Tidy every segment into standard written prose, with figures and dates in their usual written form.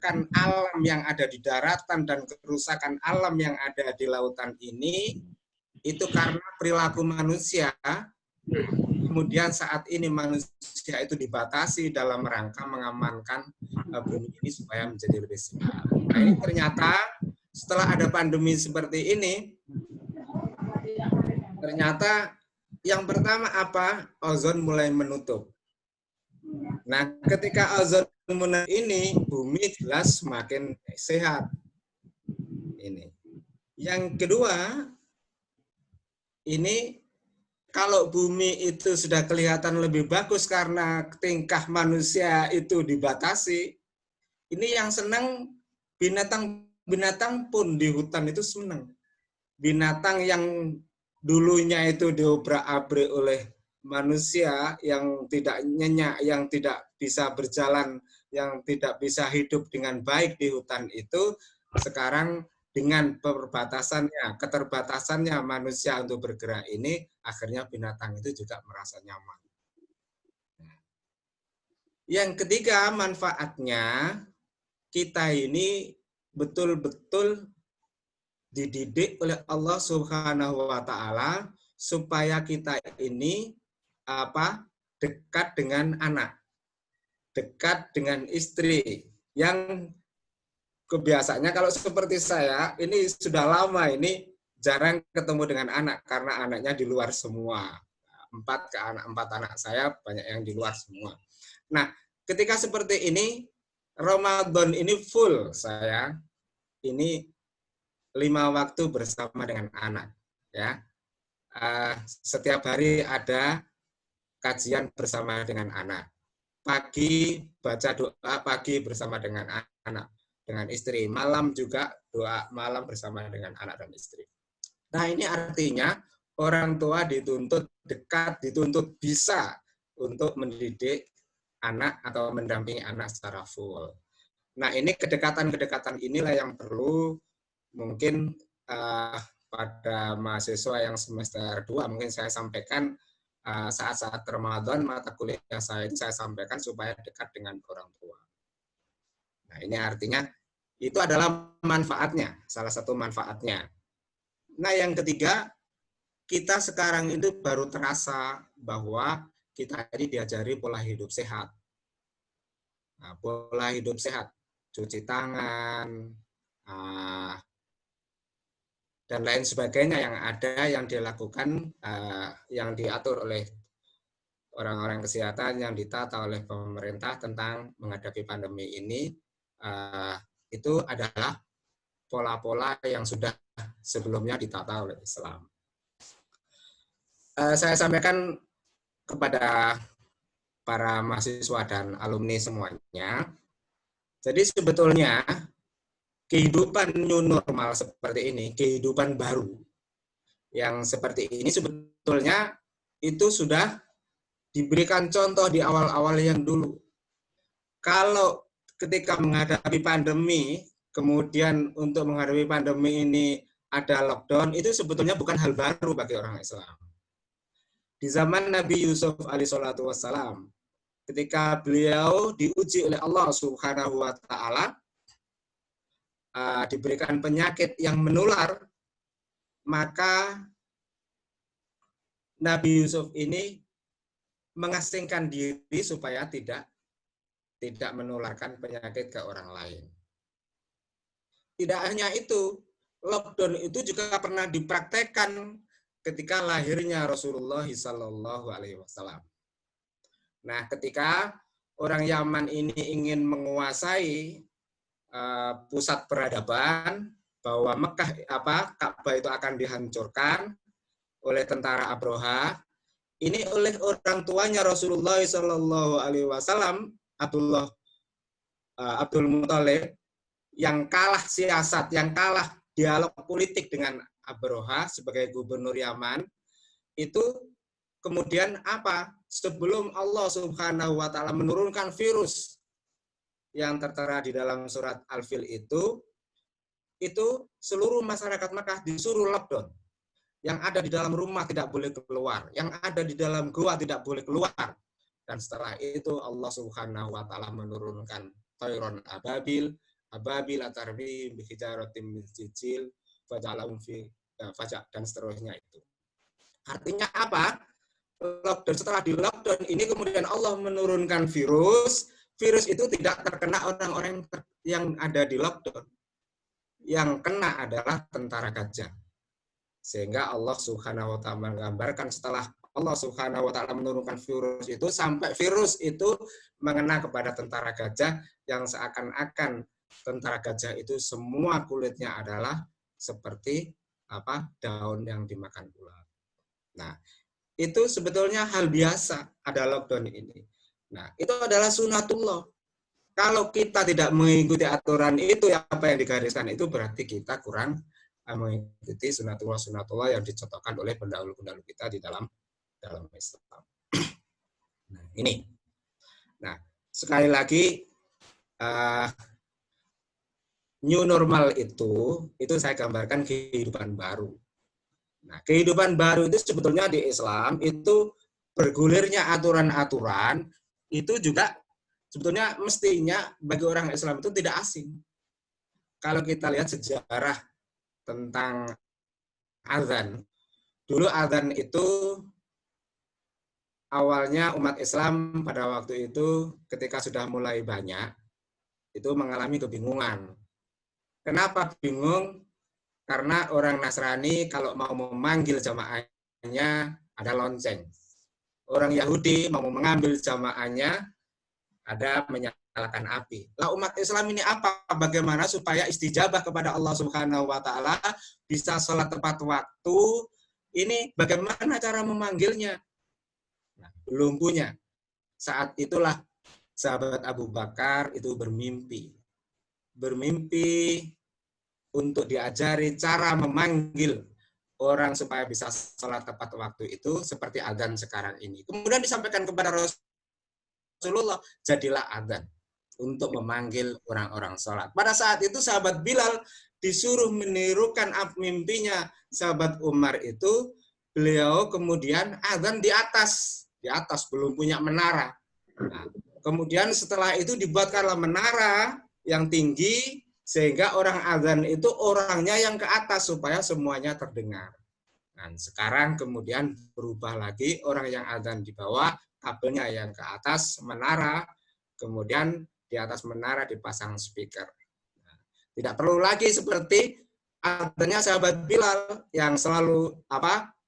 kerusakan alam yang ada di daratan dan kerusakan alam yang ada di lautan ini itu karena perilaku manusia. Kemudian saat ini manusia itu dibatasi dalam rangka mengamankan bumi ini supaya menjadi lebih sehat. Nah ini ternyata setelah ada pandemi seperti ini, ternyata yang pertama apa? Ozon mulai menutup. Nah ketika ozon menutup ini, bumi jelas semakin sehat. Ini. Yang kedua, ini kalau bumi itu sudah kelihatan lebih bagus karena tingkah manusia itu dibatasi, ini yang senang binatang-binatang pun di hutan itu senang. Binatang yang dulunya itu diobrak-abrik oleh manusia, yang tidak nyenyak, yang tidak bisa berjalan, yang tidak bisa hidup dengan baik di hutan itu, sekarang dengan keterbatasannya manusia untuk bergerak ini, akhirnya binatang itu juga merasa nyaman. Yang ketiga, manfaatnya kita ini betul-betul dididik oleh Allah Subhanahu wa taala supaya kita ini dekat dengan anak, dekat dengan istri. Yang kebiasaannya kalau seperti saya, ini sudah lama ini jarang ketemu dengan anak karena anaknya di luar semua. Empat anak saya banyak yang di luar semua. Nah, ketika seperti ini, Ramadan ini full saya ini 5 waktu bersama dengan anak. Ya, setiap hari ada kajian bersama dengan anak. Pagi baca doa pagi bersama dengan anak. Dengan istri, malam juga doa malam bersama dengan anak dan istri. Nah ini artinya orang tua dituntut dekat, dituntut bisa untuk mendidik anak atau mendampingi anak secara full. Nah ini kedekatan-kedekatan inilah yang perlu mungkin pada mahasiswa yang semester 2 mungkin saya sampaikan saat-saat Ramadan mata kuliah saya ini saya sampaikan supaya dekat dengan orang tua. Nah, ini artinya itu adalah manfaatnya, salah satu manfaatnya. Nah, yang ketiga, kita sekarang itu baru terasa bahwa kita ini diajari pola hidup sehat. Nah, pola hidup sehat, cuci tangan, dan lain sebagainya yang ada, yang dilakukan, yang diatur oleh orang-orang kesehatan, yang ditata oleh pemerintah tentang menghadapi pandemi ini, itu adalah pola-pola yang sudah sebelumnya ditata oleh Islam. Saya sampaikan kepada para mahasiswa dan alumni semuanya, jadi sebetulnya kehidupan new normal seperti ini, kehidupan baru yang seperti ini sebetulnya itu sudah diberikan contoh di awal-awal yang dulu. Kalau ketika menghadapi pandemi, kemudian untuk menghadapi pandemi ini ada lockdown, itu sebetulnya bukan hal baru bagi orang Islam. Di zaman Nabi Yusuf alaihissalatu wassalam, ketika beliau diuji oleh Allah Subhanahu wa taala, diberikan penyakit yang menular, maka Nabi Yusuf ini mengasingkan diri supaya tidak menularkan penyakit ke orang lain. Tidak hanya itu, lockdown itu juga pernah dipraktekkan ketika lahirnya Rasulullah SAW. Nah, ketika orang Yaman ini ingin menguasai pusat peradaban, bahwa Ka'bah itu akan dihancurkan oleh tentara Abroha, ini oleh orang tuanya Rasulullah SAW, Abdul Muthalib, yang kalah siasat, yang kalah dialog politik dengan Abroha sebagai gubernur Yaman, itu kemudian apa? Sebelum Allah Subhanahu wa taala menurunkan virus yang tertera di dalam surat Al-Fil itu seluruh masyarakat Makkah disuruh lockdown. Yang ada di dalam rumah tidak boleh keluar, yang ada di dalam gua tidak boleh keluar. Dan setelah itu Allah Subhanahu wa taala menurunkan tayran ababil atarbi bi hijaratin min sijil faja'alahum fi faja' dan seterusnya itu. Artinya apa? Lockdown, setelah di lockdown ini kemudian Allah menurunkan virus itu tidak terkena orang-orang yang ada di lockdown. Yang kena adalah tentara gajah. Sehingga Allah Subhanahu wa taala menggambarkan setelah Allah Subhanahu wa taala menurunkan virus itu sampai virus itu mengena kepada tentara gajah yang seakan-akan tentara gajah itu semua kulitnya adalah seperti daun yang dimakan ular. Nah, itu sebetulnya hal biasa ada lockdown ini. Nah, itu adalah sunatullah. Kalau kita tidak mengikuti aturan itu, apa yang digariskan itu berarti kita kurang mengikuti sunatullah yang dicontohkan oleh pendahulu-pendahulu kita di dalam Islam. Nah, ini. Nah, sekali lagi new normal itu saya gambarkan kehidupan baru. Nah, kehidupan baru itu sebetulnya di Islam itu bergulirnya aturan-aturan itu juga sebetulnya mestinya bagi orang Islam itu tidak asing. Kalau kita lihat sejarah tentang azan, dulu azan itu awalnya umat Islam pada waktu itu ketika sudah mulai banyak itu mengalami kebingungan. Kenapa bingung? Karena orang Nasrani kalau mau memanggil jamaahnya ada lonceng. Orang Yahudi mau mengambil jamaahnya ada menyalakan api. Lah umat Islam ini apa? Bagaimana supaya istijabah kepada Allah Subhanahu wa taala, bisa sholat tepat waktu? Ini bagaimana cara memanggilnya? Nah, belum punya. Saat itulah sahabat Abu Bakar itu bermimpi untuk diajari cara memanggil orang supaya bisa sholat tepat waktu itu seperti adzan sekarang ini. Kemudian disampaikan kepada Rasulullah, jadilah adzan untuk memanggil orang-orang sholat. Pada saat itu sahabat Bilal disuruh menirukan mimpinya sahabat Umar itu, beliau kemudian adzan di atas belum punya menara. Nah, kemudian setelah itu dibuatkanlah menara yang tinggi sehingga orang azan itu orangnya yang ke atas supaya semuanya terdengar. Dan sekarang kemudian berubah lagi, orang yang azan di bawah, kabelnya yang ke atas menara, kemudian di atas menara dipasang speaker. Nah, tidak perlu lagi seperti adanya sahabat Bilal yang selalu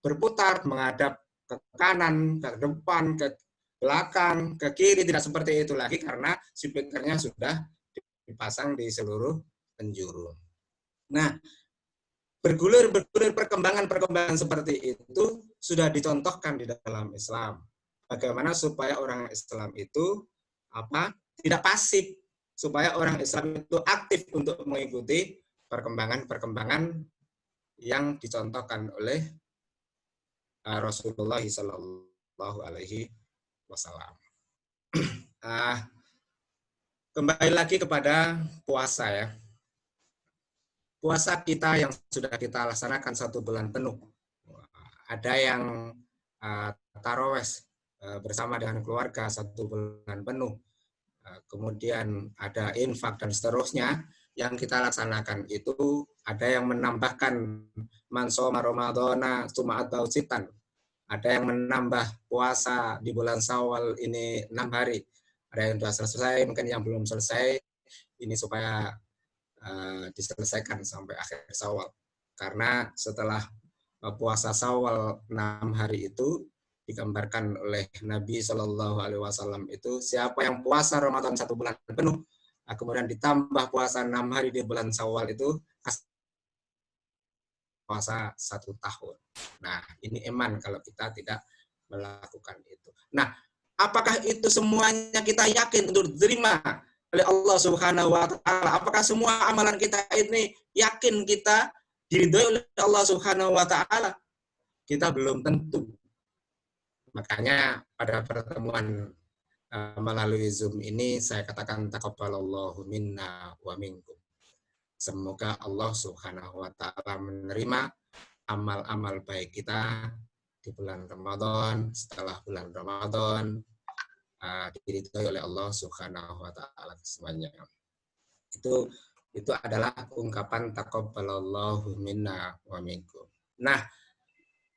berputar menghadap ke kanan, ke depan, ke belakang, ke kiri, tidak seperti itu lagi karena speakernya sudah dipasang di seluruh penjuru. Nah, bergulir perkembangan seperti itu sudah dicontohkan di dalam Islam. Bagaimana supaya orang Islam itu tidak pasif, supaya orang Islam itu aktif untuk mengikuti perkembangan yang dicontohkan oleh Rasulullah Sallallahu Alaihi Wasallam. Kembali lagi kepada puasa ya. Puasa kita yang sudah kita laksanakan 1 bulan penuh. Ada yang tarawih bersama dengan keluarga 1 bulan penuh. Kemudian ada infak dan seterusnya yang kita laksanakan itu ada yang menambahkan man shoma ramadhana tsumma atba'ahu sittan. Ada yang menambah puasa di bulan Syawal ini 6 hari. Ada yang sudah selesai, mungkin yang belum selesai ini supaya diselesaikan sampai akhir Syawal. Karena setelah puasa Syawal 6 hari itu digambarkan oleh Nabi Shallallahu Alaihi Wasallam itu siapa yang puasa Ramadan 1 bulan penuh, kemudian ditambah puasa 6 hari di bulan Syawal itu puasa 1 tahun. Nah, ini iman kalau kita tidak melakukan itu. Nah, apakah itu semuanya kita yakin untuk diterima oleh Allah Subhanahu wa taala? Apakah semua amalan kita ini yakin kita diridhoi oleh Allah Subhanahu wa taala? Kita belum tentu. Makanya pada pertemuan melalui Zoom ini saya katakan taqabbalallahu minna wa minkum. Semoga Allah Subhanahu wa taala menerima amal-amal baik kita di bulan Ramadan, setelah bulan Ramadan, diridhoi oleh Allah Subhanahu wa taala semuanya. Itu adalah ungkapan taqabbalallahu minna wa minkum. Nah,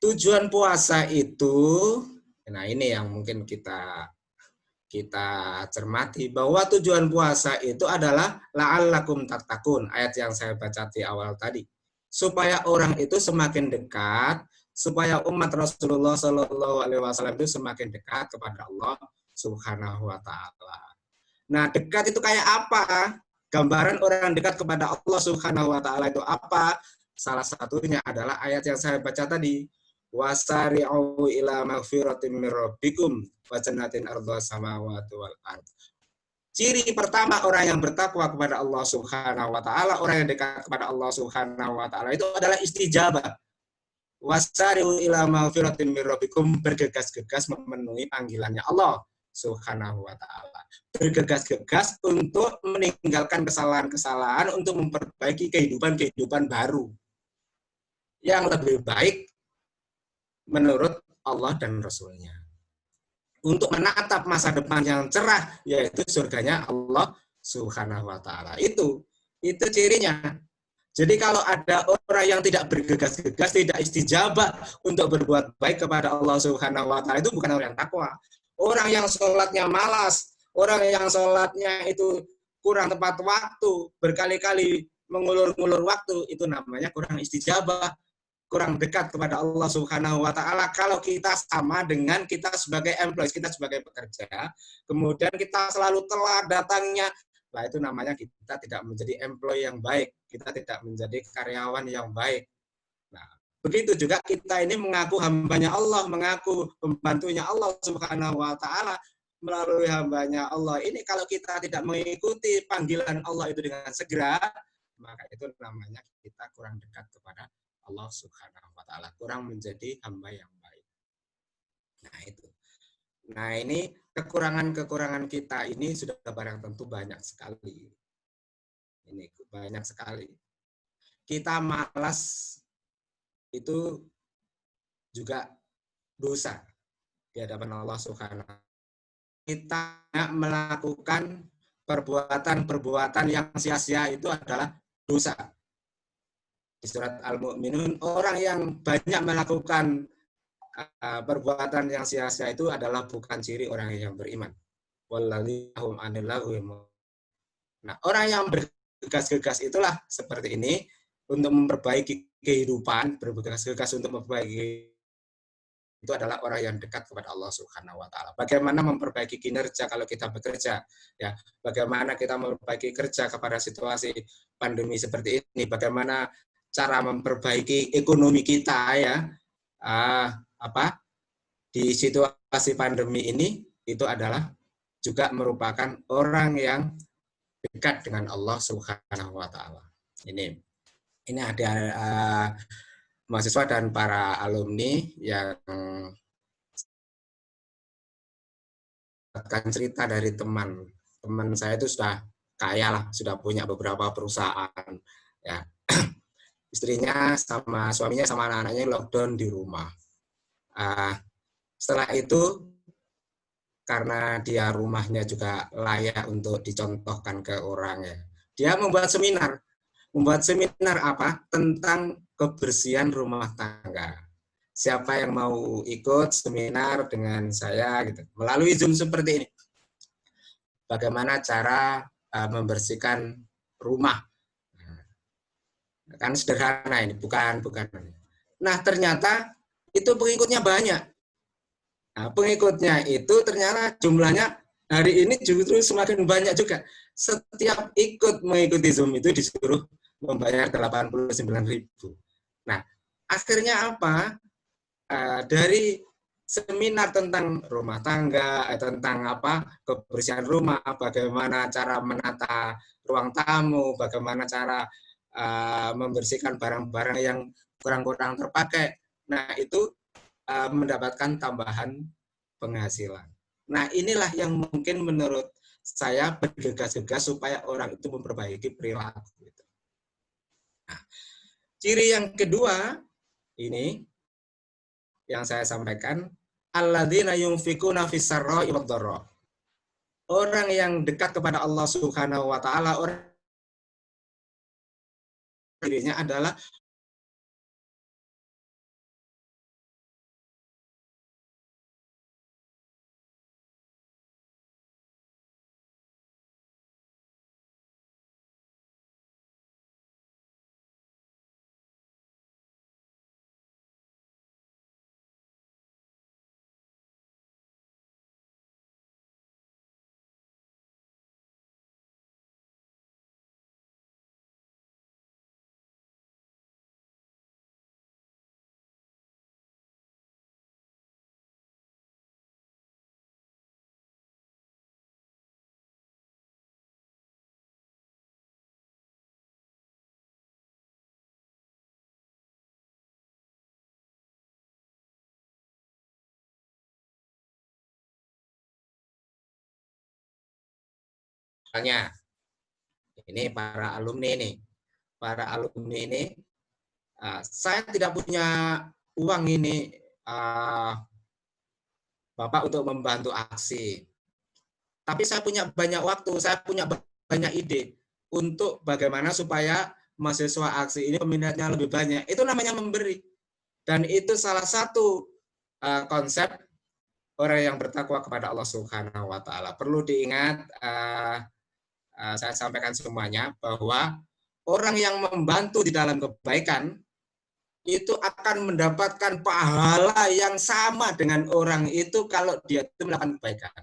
tujuan puasa itu, nah ini yang mungkin kita cermati, bahwa tujuan puasa itu adalah la'allakum tattaqun, ayat yang saya baca di awal tadi. Supaya orang itu semakin dekat, supaya umat Rasulullah Shallallahu Alaihi Wasallam itu semakin dekat kepada Allah Subhanahu Wa Taala. Nah, dekat itu kayak apa? Gambaran orang dekat kepada Allah Subhanahu Wa Taala itu apa? Salah satunya adalah ayat yang saya baca tadi. Wasari'u ila maghfiratin min rabbikum wa jannatin ardha samawati wal ard. Ciri pertama orang yang bertakwa kepada Allah Subhanahu wa taala, orang yang dekat kepada Allah Subhanahu wa taala itu adalah istijabah. Wasari'u ila maghfiratin min rabbikum, bergegas-gegas memenuhi panggilannya Allah Subhanahu wa taala. Bergegas-gegas untuk meninggalkan kesalahan-kesalahan, untuk memperbaiki kehidupan baru yang lebih baik menurut Allah dan Rasul-Nya. Untuk menatap masa depan yang cerah, yaitu surganya Allah Subhanahu wa taala. Itu cirinya. Jadi kalau ada orang yang tidak bergegas-gegas, tidak istijabah untuk berbuat baik kepada Allah Subhanahu wa taala, itu bukan orang yang takwa. Orang yang sholatnya malas, orang yang sholatnya itu kurang tepat waktu, berkali-kali mengulur-ngulur waktu, itu namanya kurang istijabah, kurang dekat kepada Allah Subhanahu wa taala. Kalau kita sama dengan kita sebagai employees, kita sebagai pekerja, kemudian kita selalu telat datangnya, nah itu namanya kita tidak menjadi employee yang baik, kita tidak menjadi karyawan yang baik. Nah, begitu juga kita ini mengaku hambanya Allah, mengaku pembantunya Allah Subhanahu wa taala, melalui hambanya Allah ini, kalau kita tidak mengikuti panggilan Allah itu dengan segera, maka itu namanya kita kurang dekat kepada Allah Subhanahu wa taala, kurang menjadi hamba yang baik. Nah, itu. Nah, ini kekurangan-kekurangan kita ini sudah barang tentu banyak sekali. Ini banyak sekali. Kita malas itu juga dosa di hadapan Allah Subhanahu wa taala. Kita melakukan perbuatan-perbuatan yang sia-sia itu adalah dosa. Di surat Al-Mu'minun, orang yang banyak melakukan perbuatan yang sia-sia itu adalah bukan ciri orang yang beriman. Nah, orang yang bergegas-gegas itulah seperti ini, untuk memperbaiki kehidupan, bergegas-gegas untuk memperbaiki, itu adalah orang yang dekat kepada Allah Subhanahu wa taala. Bagaimana memperbaiki kinerja kalau kita bekerja, ya. Bagaimana kita memperbaiki kerja kepada situasi pandemi seperti ini, bagaimana cara memperbaiki ekonomi kita, ya. Di situasi pandemi ini, itu adalah juga merupakan orang yang dekat dengan Allah Subhanahu wa taala. Ini ada mahasiswa dan para alumni yang akan cerita dari teman saya itu sudah kaya lah, sudah punya beberapa perusahaan, ya. Istrinya sama suaminya sama anak-anaknya lockdown di rumah. Setelah itu, karena dia rumahnya juga layak untuk dicontohkan ke orang, ya, dia membuat seminar apa? Tentang kebersihan rumah tangga. Siapa yang mau ikut seminar dengan saya gitu, melalui Zoom seperti ini? Bagaimana cara membersihkan rumah? Kan sederhana ini, bukan. Nah, ternyata itu pengikutnya banyak. Nah, pengikutnya itu ternyata jumlahnya hari ini justru semakin banyak juga. Setiap ikut mengikuti Zoom itu disuruh membayar 89.000. Nah, akhirnya apa? Dari seminar tentang rumah tangga, tentang kebersihan rumah, bagaimana cara menata ruang tamu, bagaimana cara membersihkan barang-barang yang kurang-kurang terpakai. Nah, itu mendapatkan tambahan penghasilan. Nah, inilah yang mungkin menurut saya bergegas-gegas supaya orang itu memperbaiki perilaku. Nah, ciri yang kedua ini yang saya sampaikan, alladzina yunfikuna fis-sarra'i wad-dharra. orang yang dekat kepada Allah Subhanahu wa taala, orang dirinya adalah misalnya ini para alumni ini saya tidak punya uang ini Bapak untuk membantu aksi. Tapi saya punya banyak waktu, saya punya banyak ide untuk bagaimana supaya mahasiswa aksi ini peminatnya lebih banyak. Itu namanya memberi. Dan itu salah satu konsep orang yang bertakwa kepada Allah Subhanahu wa taala. Perlu diingat saya sampaikan semuanya bahwa orang yang membantu di dalam kebaikan itu akan mendapatkan pahala yang sama dengan orang itu kalau dia itu melakukan kebaikan.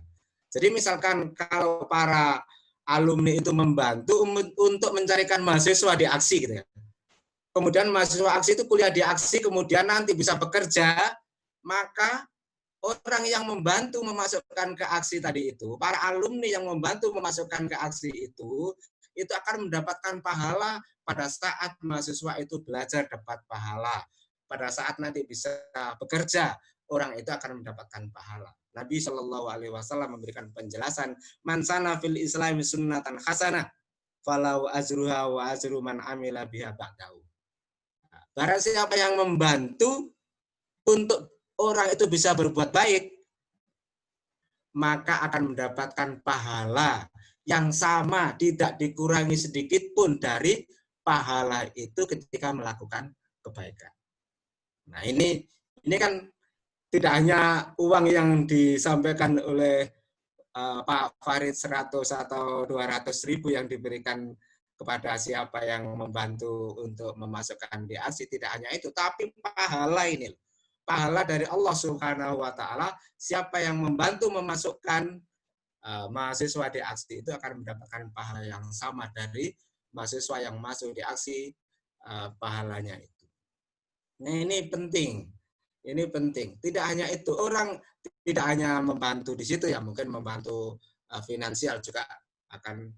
Jadi misalkan kalau para alumni itu membantu untuk mencarikan mahasiswa di aksi gitu ya. Kemudian mahasiswa aksi itu kuliah di aksi, kemudian nanti bisa bekerja, maka orang yang membantu memasukkan ke aksi tadi itu, para alumni yang membantu memasukkan ke aksi itu akan mendapatkan pahala pada saat mahasiswa itu belajar dapat pahala. Pada saat nanti bisa bekerja, orang itu akan mendapatkan pahala. Nabi Shallallahu Alaihi Wasallam memberikan penjelasan, man sana fil Islam sunnatan hasanah, falau azruha wa azru man amila biha ba'dahu. Barang siapa yang membantu untuk orang itu bisa berbuat baik, maka akan mendapatkan pahala yang sama, tidak dikurangi sedikit pun dari pahala itu ketika melakukan kebaikan. Nah ini kan tidak hanya uang yang disampaikan oleh Pak Farid 100 atau 200.000 yang diberikan kepada siapa yang membantu untuk memasukkan di aksi, tidak hanya itu, tapi pahala ini. Pahala dari Allah Subhanahu wa taala, siapa yang membantu memasukkan mahasiswa di aksi itu akan mendapatkan pahala yang sama dari mahasiswa yang masuk di aksi pahalanya itu. Nah, ini penting. Ini penting. Tidak hanya itu, orang tidak hanya membantu di situ ya, mungkin membantu finansial juga akan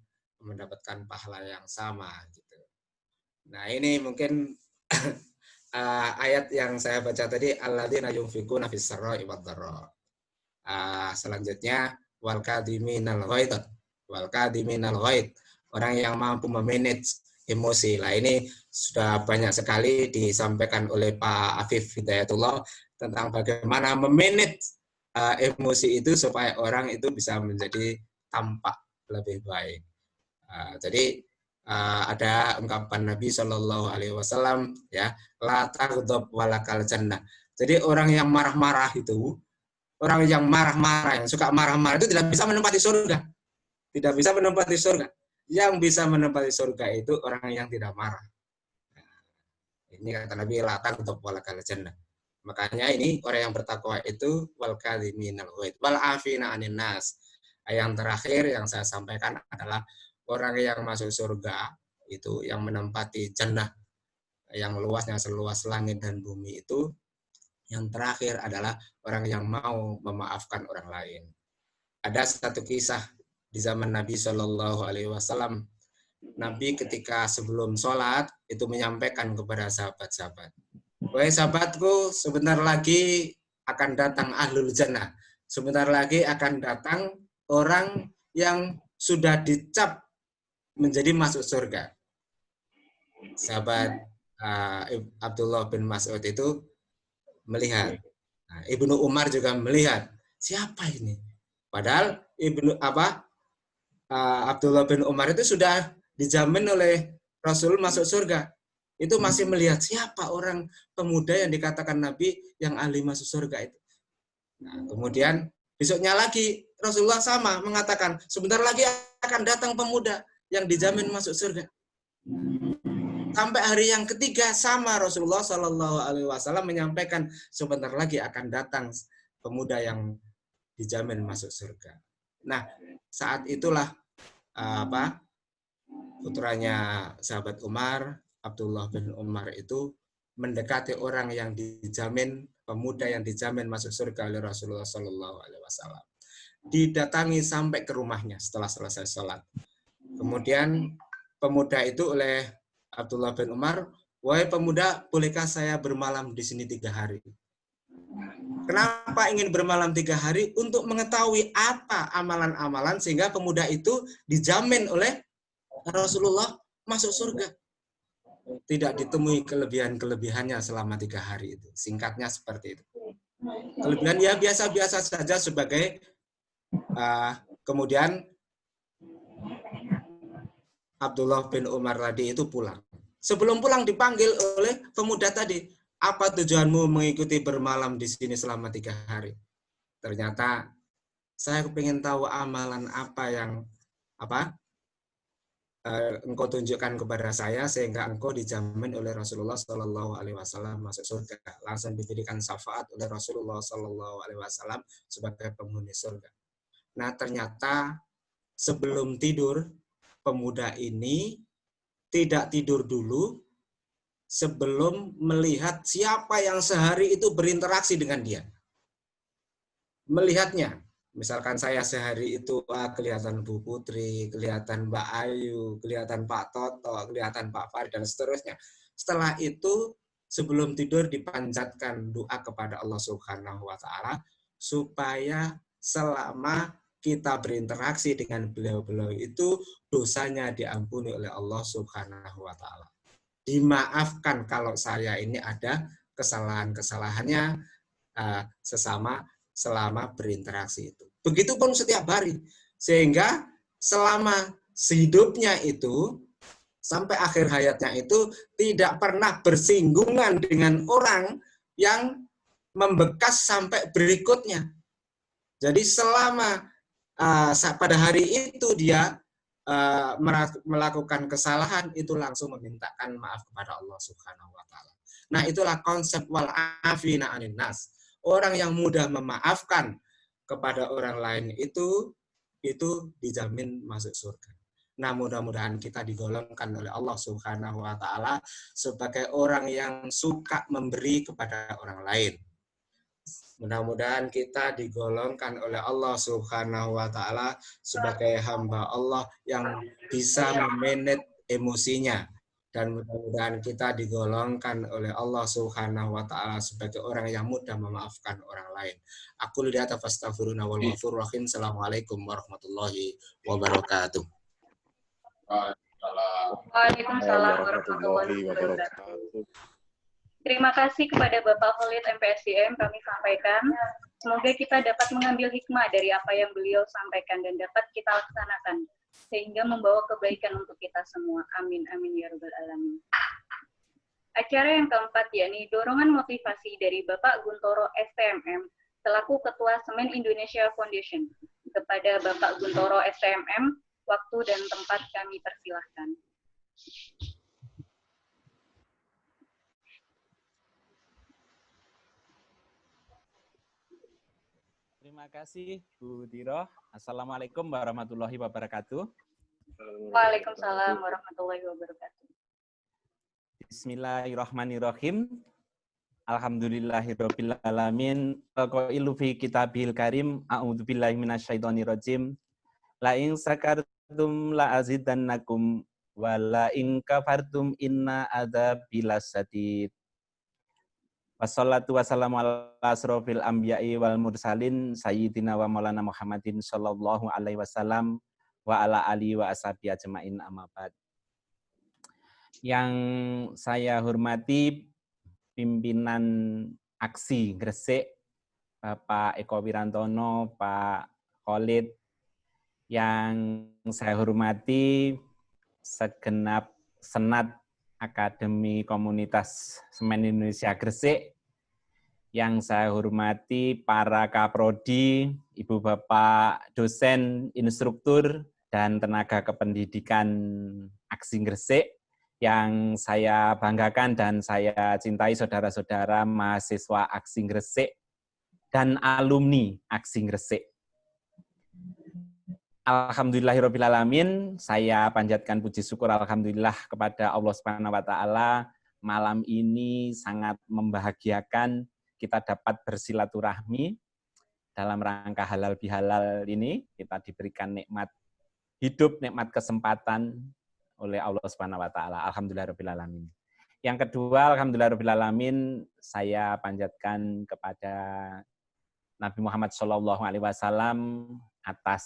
mendapatkan pahala yang sama gitu. Nah, ini mungkin ayat yang saya baca tadi, alladzina yunfikuna fis sarra'i wad dharra. Selanjutnya wal kadhiminal ghaidh. Wal kadhiminal ghaidh. Orang yang mampu memanage emosi. Lah ini sudah banyak sekali disampaikan oleh Pak Afif Hidayatullah tentang bagaimana memanage emosi itu supaya orang itu bisa menjadi tampak lebih baik. Jadi ada ungkapan Nabi Shallallahu Alaihi Wasallam ya, la taghdab walakal jannah. Jadi orang yang marah-marah itu, orang yang marah-marah, yang suka marah-marah itu tidak bisa menempati surga. Tidak bisa menempati surga. Yang bisa menempati surga itu orang yang tidak marah. Ini kata Nabi, la taghdab walakal jannah. Makanya ini orang yang bertakwa itu wal kadhiminal ghaidh wal afina 'anin nas. Yang terakhir yang saya sampaikan adalah orang yang masuk surga itu yang menempati jannah yang luasnya seluas langit dan bumi itu, yang terakhir adalah orang yang mau memaafkan orang lain. Ada satu kisah di zaman Nabi Shallallahu Alaihi Wasallam. Nabi ketika sebelum sholat itu menyampaikan kepada sahabat-sahabat, wahai sahabatku, sebentar lagi akan datang ahlul jannah. Sebentar lagi akan datang orang yang sudah dicap menjadi masuk surga. Sahabat Abdullah bin Mas'ud itu melihat. Ibnu Umar juga melihat. Siapa ini? Padahal Abdullah bin Umar itu sudah dijamin oleh Rasul masuk surga. Itu masih melihat siapa orang pemuda yang dikatakan Nabi yang ahli masuk surga itu. Nah, kemudian besoknya lagi Rasulullah sama mengatakan sebentar lagi akan datang pemuda yang dijamin masuk surga. Sampai hari yang ketiga sama Rasulullah Shallallahu Alaihi Wasallam menyampaikan sebentar lagi akan datang pemuda yang dijamin masuk surga. Nah, saat itulah putranya sahabat Umar, Abdullah bin Umar itu mendekati orang yang dijamin, pemuda yang dijamin masuk surga oleh Rasulullah Shallallahu Alaihi Wasallam. Didatangi sampai ke rumahnya setelah selesai sholat. Kemudian pemuda itu oleh Abdullah bin Umar, wahai pemuda, bolehkah saya bermalam di sini 3 hari? Kenapa ingin bermalam 3 hari? Untuk mengetahui apa amalan-amalan sehingga pemuda itu dijamin oleh Rasulullah masuk surga. Tidak ditemui kelebihan-kelebihannya selama 3 hari itu. Singkatnya seperti itu. Kelebihan ya biasa-biasa saja sebagai kemudian Abdullah bin Umar tadi itu pulang. Sebelum pulang dipanggil oleh pemuda tadi. Apa tujuanmu mengikuti bermalam di sini selama 3 hari? Ternyata saya ingin tahu amalan apa yang engkau tunjukkan kepada saya sehingga engkau dijamin oleh Rasulullah Shallallahu Alaihi Wasallam masuk surga. Langsung diberikan syafaat oleh Rasulullah Shallallahu Alaihi Wasallam sebagai penghuni surga. Nah ternyata sebelum tidur pemuda ini tidak tidur dulu sebelum melihat siapa yang sehari itu berinteraksi dengan dia. Melihatnya. Misalkan saya sehari itu kelihatan Bu Putri, kelihatan Mbak Ayu, kelihatan Pak Toto, kelihatan Pak Farid, dan seterusnya. Setelah itu, sebelum tidur dipanjatkan doa kepada Allah Subhanahu wa Ta'ala, supaya selama kita berinteraksi dengan beliau-beliau itu, dosanya diampuni oleh Allah Subhanahu wa Ta'ala. Dimaafkan kalau saya ini ada kesalahan-kesalahannya sesama selama berinteraksi itu. Begitupun setiap hari. Sehingga selama hidupnya itu, sampai akhir hayatnya itu, tidak pernah bersinggungan dengan orang yang membekas sampai berikutnya. Jadi selama pada hari itu dia melakukan kesalahan, itu langsung memintakan maaf kepada Allah Subhanahu wa Ta'ala. Nah, itulah konsep wal afina anin nas. Orang yang mudah memaafkan kepada orang lain itu dijamin masuk surga. Nah, mudah-mudahan kita digolongkan oleh Allah Subhanahu wa Ta'ala sebagai orang yang suka memberi kepada orang lain. Mudah-mudahan kita digolongkan oleh Allah Subhanahu wa Ta'ala sebagai hamba Allah yang bisa memanage emosinya. Dan mudah-mudahan kita digolongkan oleh Allah Subhanahu wa Ta'ala sebagai orang yang mudah memaafkan orang lain. Aku lihat astaghfirullah wal ghafurur rahim. Assalamualaikum warahmatullahi wabarakatuh. Waalaikumsalam warahmatullahi wabarakatuh. Terima kasih kepada Bapak Khalid MPSDM kami sampaikan. Semoga kita dapat mengambil hikmah dari apa yang beliau sampaikan dan dapat kita laksanakan sehingga membawa kebaikan untuk kita semua. Amin, amin ya rabbal alamin. Acara yang keempat yakni dorongan motivasi dari Bapak Guntoro STMM selaku Ketua Semen Indonesia Foundation. Kepada Bapak Guntoro STMM, waktu dan tempat kami persilahkan. Terima kasih Bu Diro. Assalamualaikum warahmatullahi wabarakatuh. Waalaikumsalam warahmatullahi wabarakatuh. Bismillahirrahmanirrahim. Alhamdulillahirabbil alamin. Qailu fi kitabil karim. A'udzubillahi minasyaitonirrajim. La in sakartum la azidannakum wa la in kafartum inna adzabi lasyadid. Wassalatu wassalamu ala asrofil anbiya'i wal mursalin sayyidina wa maulana Muhammadin sallallahu alaihi wasallam wa ala alihi wa ashabihi ajmain amma ba'd. Yang saya hormati pimpinan aksi Gresik, Bapak Eko Wirantono, Pak Khalid, yang saya hormati segenap Senat Akademi Komunitas Semen Indonesia Gresik, yang saya hormati para kaprodi, ibu bapak dosen, instruktur, dan tenaga kependidikan Aksing Gresik, yang saya banggakan dan saya cintai saudara-saudara mahasiswa Aksing Gresik dan alumni Aksing Gresik. Alhamdulillahirrabbilalamin, saya panjatkan puji syukur alhamdulillah kepada Allah Subhanahu wa taala. Malam ini sangat membahagiakan kita dapat bersilaturahmi dalam rangka halal bihalal ini. Kita diberikan nikmat hidup, nikmat kesempatan oleh Allah Subhanahu wa taala. Alhamdulillahirrabbilalamin. Yang kedua, alhamdulillahirrabbilalamin, saya panjatkan kepada Nabi Muhammad SAW atas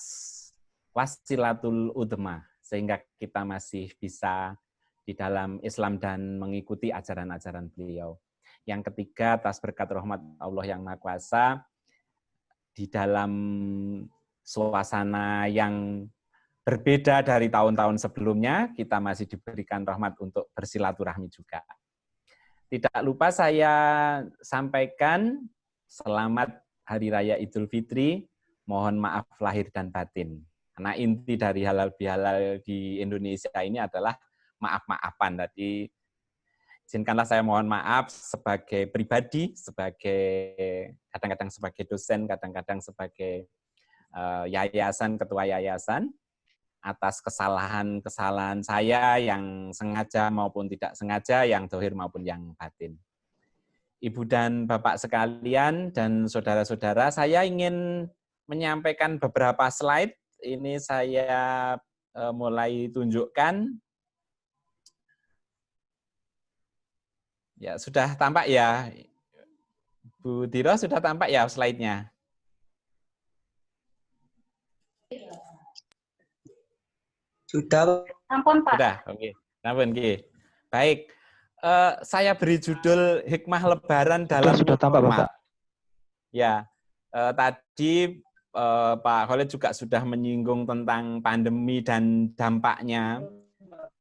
wasilatul udma, sehingga kita masih bisa di dalam Islam dan mengikuti ajaran-ajaran beliau. Yang ketiga, atas berkat rahmat Allah yang Maha Kuasa, di dalam suasana yang berbeda dari tahun-tahun sebelumnya, kita masih diberikan rahmat untuk bersilaturahmi juga. Tidak lupa saya sampaikan selamat Hari Raya Idul Fitri, mohon maaf lahir dan batin. Karena inti dari halal bihalal di Indonesia ini adalah maaf-maafan. Jadi izinkanlah saya mohon maaf sebagai pribadi, sebagai kadang-kadang sebagai dosen, kadang-kadang sebagai yayasan, ketua yayasan, atas kesalahan-kesalahan saya yang sengaja maupun tidak sengaja, yang zahir maupun yang batin. Ibu dan Bapak sekalian dan saudara-saudara, saya ingin menyampaikan beberapa slide. Ini saya mulai tunjukkan. Ya, sudah tampak ya, Bu Diro, sudah tampak ya slide-nya? Sudah. Ampun, Pak. Sudah, oke. Ampun, oke. Baik, saya beri judul Hikmah Lebaran dalam sudah tampak, normal. Bapak. Ya, tadi Pak Khalid juga sudah menyinggung tentang pandemi dan dampaknya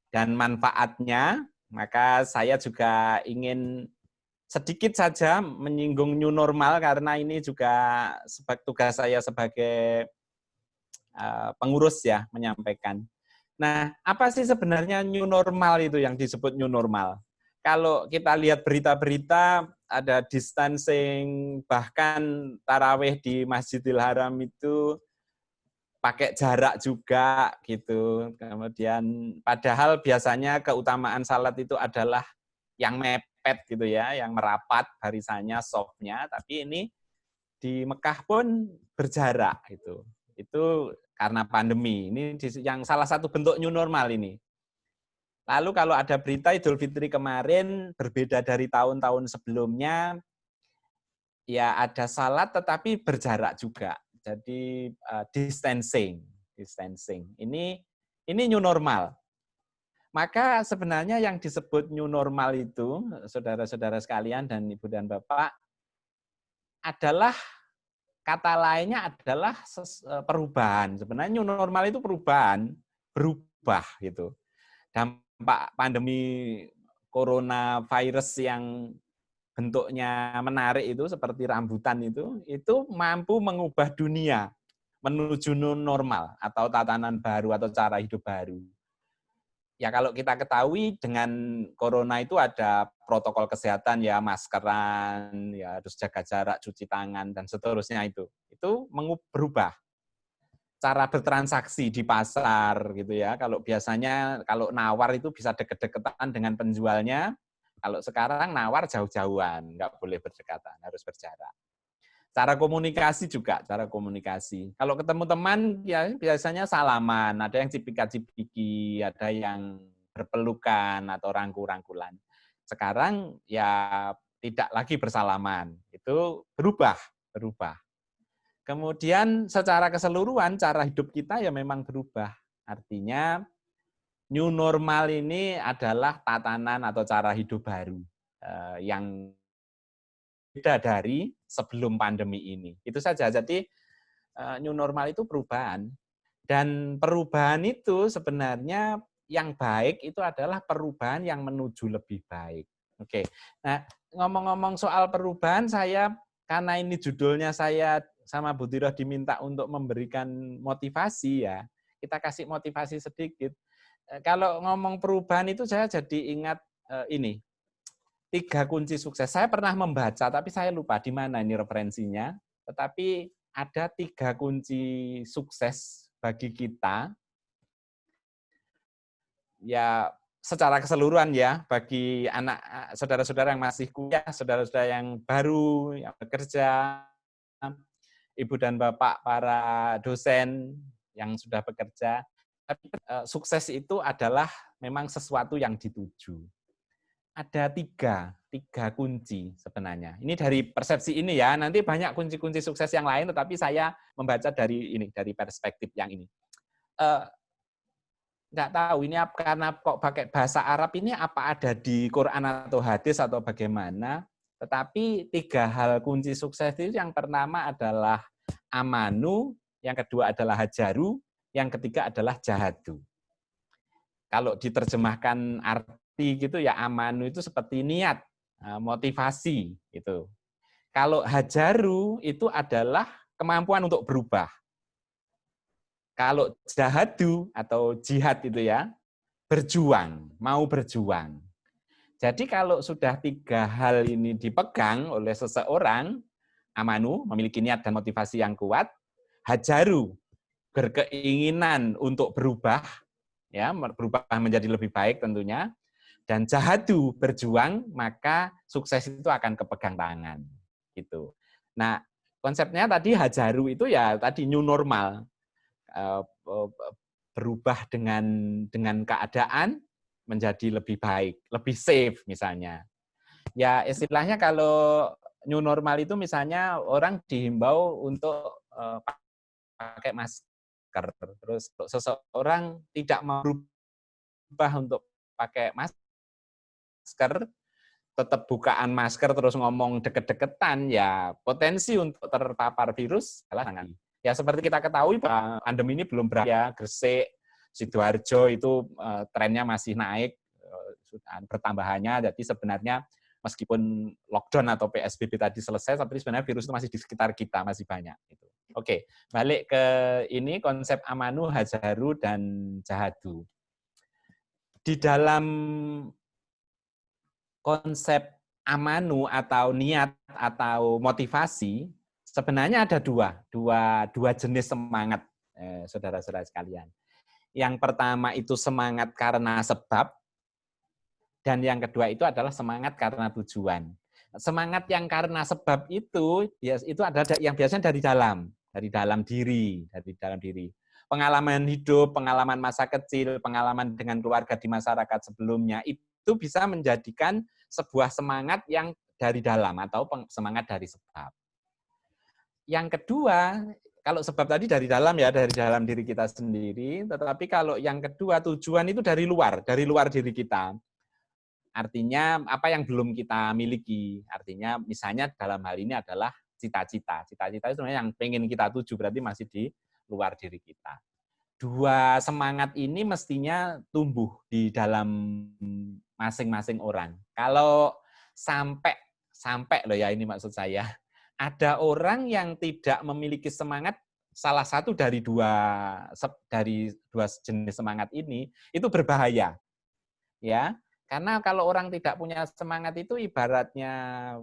dan manfaatnya, maka saya juga ingin sedikit saja menyinggung new normal karena ini juga tugas saya sebagai pengurus ya menyampaikan. Nah, apa sih sebenarnya new normal itu yang disebut new normal? Kalau kita lihat berita-berita, ada distancing, bahkan tarawih di Masjidil Haram itu pakai jarak juga gitu. Kemudian padahal biasanya keutamaan salat itu adalah yang mepet gitu ya, yang merapat barisannya, softnya. Tapi ini di Mekah pun berjarak gitu. Itu karena pandemi. Ini yang salah satu bentuk new normal ini. Lalu kalau ada berita Idul Fitri kemarin berbeda dari tahun-tahun sebelumnya, ya ada salat tetapi berjarak juga. Jadi distancing. Ini new normal. Maka sebenarnya yang disebut new normal itu, saudara-saudara sekalian dan Ibu dan Bapak, adalah kata lainnya adalah perubahan. Sebenarnya new normal itu perubahan, berubah gitu. Dampak pandemi coronavirus yang bentuknya menarik itu seperti rambutan itu mampu mengubah dunia menuju new normal atau tatanan baru atau cara hidup baru. Ya kalau kita ketahui dengan corona itu ada protokol kesehatan ya, maskeran, ya harus jaga jarak, cuci tangan dan seterusnya itu. Itu berubah. Cara bertransaksi di pasar gitu ya. Kalau biasanya kalau nawar itu bisa deket-deketan dengan penjualnya. Kalau sekarang nawar jauh-jauhan, nggak boleh berdekatan, harus berjarak. Cara komunikasi juga, cara komunikasi. Kalau ketemu teman ya biasanya salaman, ada yang cipika-cipiki, ada yang berpelukan atau rangkul-rangkulan. Sekarang ya tidak lagi bersalaman. Itu berubah. Kemudian secara keseluruhan cara hidup kita ya memang berubah. Artinya new normal ini adalah tatanan atau cara hidup baru yang beda dari sebelum pandemi ini. Itu saja. Jadi new normal itu perubahan. Dan perubahan itu sebenarnya yang baik itu adalah perubahan yang menuju lebih baik. Oke. Nah, ngomong-ngomong soal perubahan, saya karena ini judulnya saya sama Bu Tiroh diminta untuk memberikan motivasi ya. Kita kasih motivasi sedikit. Kalau ngomong perubahan itu saya jadi ingat ini. 3 kunci sukses. Saya pernah membaca tapi saya lupa di mana ini referensinya. Tetapi ada 3 kunci sukses bagi kita ya secara keseluruhan ya, bagi anak saudara-saudara yang masih kuliah, saudara-saudara yang baru yang bekerja, ibu dan bapak para dosen yang sudah bekerja. Tapi sukses itu adalah memang sesuatu yang dituju. Ada tiga kunci sebenarnya. Ini dari persepsi ini ya, nanti banyak kunci-kunci sukses yang lain, tetapi saya membaca dari ini, dari perspektif yang ini. Nggak tahu ini karena kok pakai bahasa Arab ini apa ada di Quran atau hadis atau bagaimana. Tetapi 3 hal kunci sukses itu yang pertama adalah amanu, yang kedua adalah hajaru, yang ketiga adalah jahadu. Kalau diterjemahkan arti gitu ya amanu itu seperti niat, motivasi gitu. Kalau hajaru itu adalah kemampuan untuk berubah. Kalau jahadu atau jihad itu ya, berjuang, mau berjuang. Jadi kalau sudah 3 hal ini dipegang oleh seseorang, amanu, memiliki niat dan motivasi yang kuat, hajaru, berkeinginan untuk berubah, ya, berubah menjadi lebih baik tentunya, dan jahadu, berjuang, maka sukses itu akan kepegang tangan. Gitu. Nah, konsepnya tadi hajaru itu ya tadi new normal. Berubah dengan keadaan menjadi lebih baik, lebih safe misalnya. Ya istilahnya kalau new normal itu misalnya orang dihimbau untuk pakai masker, terus seseorang tidak mau berubah untuk pakai masker, tetap bukaan masker terus ngomong deket-deketan, ya potensi untuk terpapar virus adalah sangat. Ya seperti kita ketahui pandemi ini belum berakhir, ya, Gresik, Sidoarjo itu trennya masih naik, bertambahannya. Jadi sebenarnya meskipun lockdown atau PSBB tadi selesai, tapi sebenarnya virus itu masih di sekitar kita, masih banyak. Oke, balik ke ini konsep amanu, hajaru, dan jahadu. Di dalam konsep amanu atau niat atau motivasi, sebenarnya ada dua jenis semangat, saudara-saudara sekalian. Yang pertama itu semangat karena sebab, dan yang kedua itu adalah semangat karena tujuan. Semangat yang karena sebab itu adalah yang biasanya dari dalam diri. Pengalaman hidup, pengalaman masa kecil, pengalaman dengan keluarga di masyarakat sebelumnya, itu bisa menjadikan sebuah semangat yang dari dalam atau semangat dari sebab. Yang kedua, kalau sebab tadi dari dalam ya, dari dalam diri kita sendiri, tetapi kalau yang kedua tujuan itu dari luar diri kita. Artinya apa yang belum kita miliki. Artinya misalnya dalam hal ini adalah cita-cita. Cita-cita itu sebenarnya yang pengen kita tuju, berarti masih di luar diri kita. 2 semangat ini mestinya tumbuh di dalam masing-masing orang. Kalau sampai loh ya, ini maksud saya, ada orang yang tidak memiliki semangat, salah satu dari dua jenis semangat ini, itu berbahaya. Ya, karena kalau orang tidak punya semangat itu ibaratnya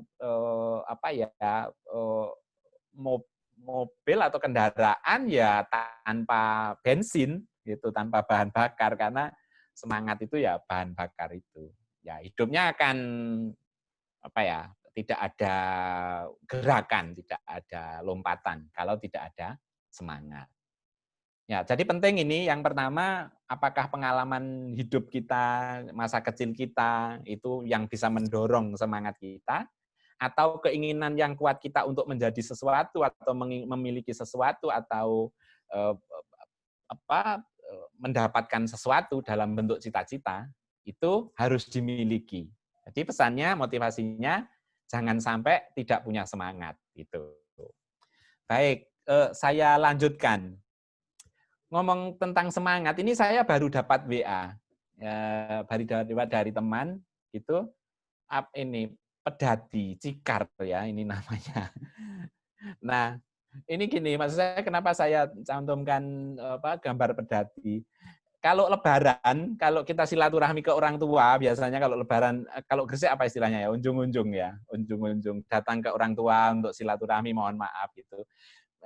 mobil atau kendaraan ya tanpa bensin gitu, tanpa bahan bakar, karena semangat itu ya bahan bakar itu. Ya hidupnya akan tidak ada gerakan, tidak ada lompatan kalau tidak ada semangat. Ya, jadi penting ini yang pertama, apakah pengalaman hidup kita, masa kecil kita itu yang bisa mendorong semangat kita, atau keinginan yang kuat kita untuk menjadi sesuatu atau memiliki sesuatu atau mendapatkan sesuatu dalam bentuk cita-cita, itu harus dimiliki. Jadi pesannya, motivasinya jangan sampai tidak punya semangat gitu. Baik, saya lanjutkan. ngomong tentang semangat, ini saya baru dapat WA. Ya, baru dapat dari teman gitu. Ini pedati, cikar ya ini namanya. Nah, ini gini, maksud saya kenapa saya cantumkan gambar pedati. Kalau lebaran, kalau kita silaturahmi ke orang tua, biasanya kalau lebaran, kalau Gresik apa istilahnya ya, unjung-unjung ya, unjung-unjung, datang ke orang tua untuk silaturahmi, mohon maaf gitu.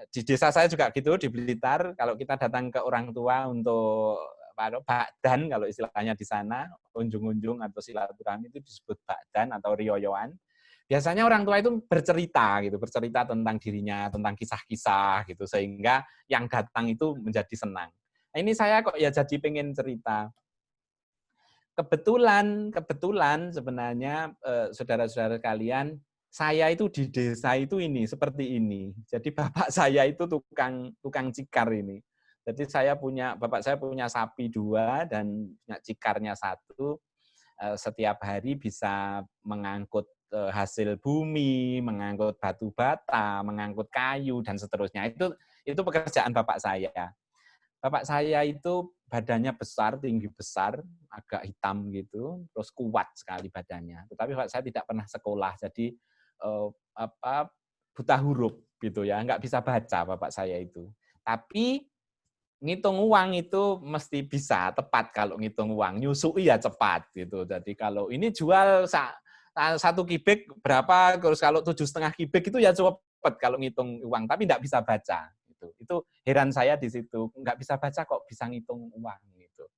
Di desa saya juga gitu, di Blitar, kalau kita datang ke orang tua untuk bakdan, kalau istilahnya di sana, unjung-unjung atau silaturahmi itu disebut bakdan atau rioyoan. Biasanya orang tua itu bercerita gitu, bercerita tentang dirinya, tentang kisah-kisah gitu, sehingga yang datang itu menjadi senang. Nah, ini saya kok ya jadi pengen cerita. Kebetulan sebenarnya saudara-saudara kalian, saya itu di desa itu ini seperti ini. Jadi bapak saya itu tukang cikar ini. Jadi bapak saya punya sapi 2 dan punya cikarnya 1. Setiap hari bisa mengangkut hasil bumi, mengangkut batu bata, mengangkut kayu dan seterusnya. Itu pekerjaan bapak saya. Bapak saya itu badannya besar, tinggi besar, agak hitam gitu, terus kuat sekali badannya. Tetapi bapak saya tidak pernah sekolah, jadi buta huruf gitu ya, nggak bisa baca bapak saya itu. Tapi ngitung uang itu mesti bisa tepat kalau ngitung uang, nyusui ya cepat gitu. Jadi kalau ini jual 1 kubik berapa, terus kalau 7,5 kubik itu ya cepat kalau ngitung uang, tapi nggak bisa baca. Itu heran saya di situ, nggak bisa baca kok bisa ngitung uang gitu.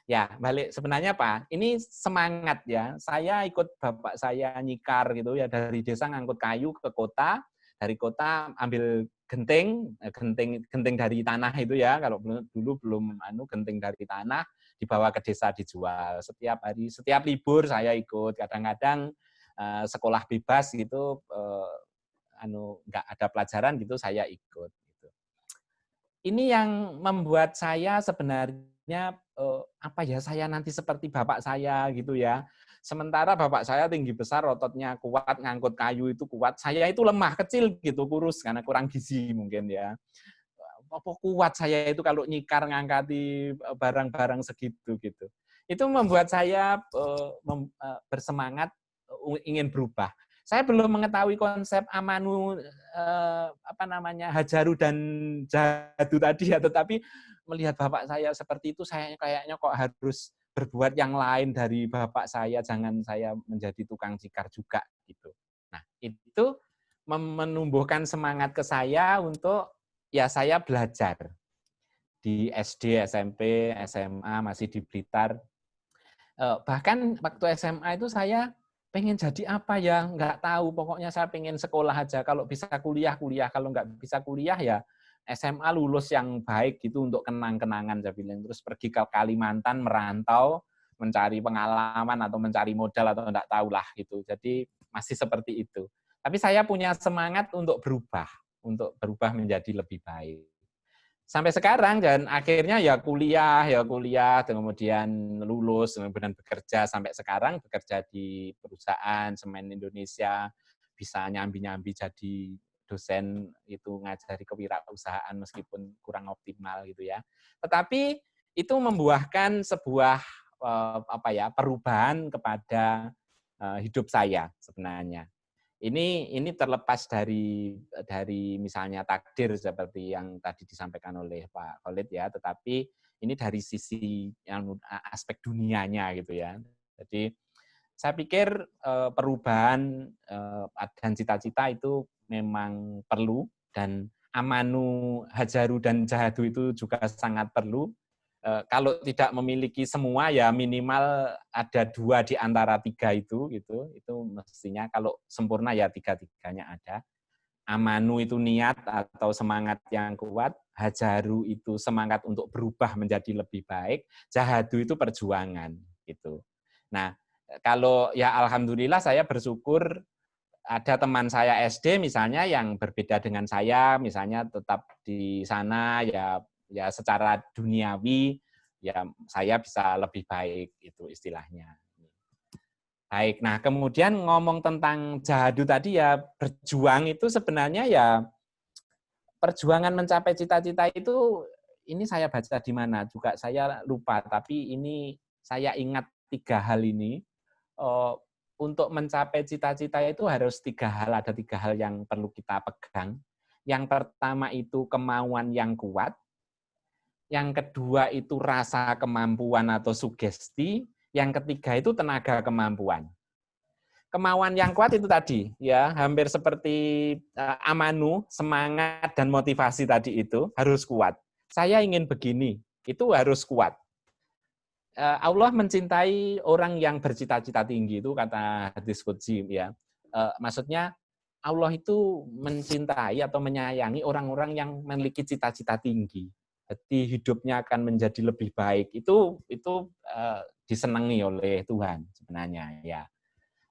Ya, balik sebenarnya Pak, ini semangat ya. Saya ikut bapak saya nyikar gitu ya, dari desa ngangkut kayu ke kota, dari kota ambil genting dari tanah itu ya, kalau dulu belum genting dari tanah, dibawa ke desa dijual. Setiap hari, setiap libur saya ikut, kadang-kadang sekolah bebas gitu, nggak ada pelajaran gitu saya ikut. Ini yang membuat saya sebenarnya saya nanti seperti bapak saya gitu ya. Sementara bapak saya tinggi besar, ototnya kuat, ngangkut kayu itu kuat. Saya itu lemah, kecil gitu, kurus karena kurang gizi mungkin ya. Apa kuat saya itu kalau nyikar ngangkati barang-barang segitu gitu. Itu membuat saya bersemangat ingin berubah. Saya belum mengetahui konsep amanu hajaru dan jahadu tadi ya, tetapi melihat bapak saya seperti itu, saya kayaknya kok harus berbuat yang lain dari bapak saya, jangan saya menjadi tukang cikar juga gitu. Nah, itu menumbuhkan semangat ke saya untuk ya saya belajar di SD, SMP, SMA masih di Blitar. Bahkan waktu SMA itu saya pengen jadi apa ya, nggak tahu. Pokoknya saya pengen sekolah aja. Kalau bisa kuliah, kuliah. Kalau nggak bisa kuliah ya SMA lulus yang baik gitu untuk kenang-kenangan saya bilang. Terus pergi ke Kalimantan merantau, mencari pengalaman atau mencari modal atau nggak tahu lah gitu. Jadi masih seperti itu. Tapi saya punya semangat untuk berubah menjadi lebih baik. Sampai sekarang dan akhirnya ya kuliah, kemudian lulus, kemudian bekerja sampai sekarang bekerja di perusahaan Semen Indonesia, bisa nyambi-nyambi jadi dosen itu ngajari kewirausahaan meskipun kurang optimal gitu ya. Tetapi itu membuahkan sebuah perubahan kepada hidup saya sebenarnya. Ini terlepas dari misalnya takdir seperti yang tadi disampaikan oleh Pak Khalid ya, tetapi ini dari sisi yang aspek dunianya gitu ya. Jadi saya pikir perubahan dan cita-cita itu memang perlu, dan amanu, hajaru dan jahadu itu juga sangat perlu. Kalau tidak memiliki semua ya minimal ada 2 di antara 3 itu gitu. Itu mestinya kalau sempurna ya 3-tiganya ada. Amanu itu niat atau semangat yang kuat, hajaru itu semangat untuk berubah menjadi lebih baik, jahadu itu perjuangan gitu. Nah, kalau ya alhamdulillah saya bersyukur ada teman saya SD misalnya yang berbeda dengan saya, misalnya tetap di sana ya secara duniawi ya saya bisa lebih baik itu istilahnya. Baik, nah kemudian ngomong tentang jahadu tadi ya, berjuang itu sebenarnya ya perjuangan mencapai cita-cita itu ini saya baca di mana juga saya lupa, tapi ini saya ingat 3 hal ini. Untuk mencapai cita-cita itu harus 3 hal, ada 3 hal yang perlu kita pegang. Yang pertama itu kemauan yang kuat, yang kedua itu rasa kemampuan atau sugesti, yang ketiga itu tenaga kemampuan. Kemauan yang kuat itu tadi, ya hampir seperti amanu, semangat dan motivasi tadi itu harus kuat. Saya ingin begini, itu harus kuat. Allah mencintai orang yang bercita-cita tinggi, itu kata hadis qudsi, ya. Maksudnya Allah itu mencintai atau menyayangi orang-orang yang memiliki cita-cita tinggi. Jadi hidupnya akan menjadi lebih baik. Itu disenangi oleh Tuhan sebenarnya, ya.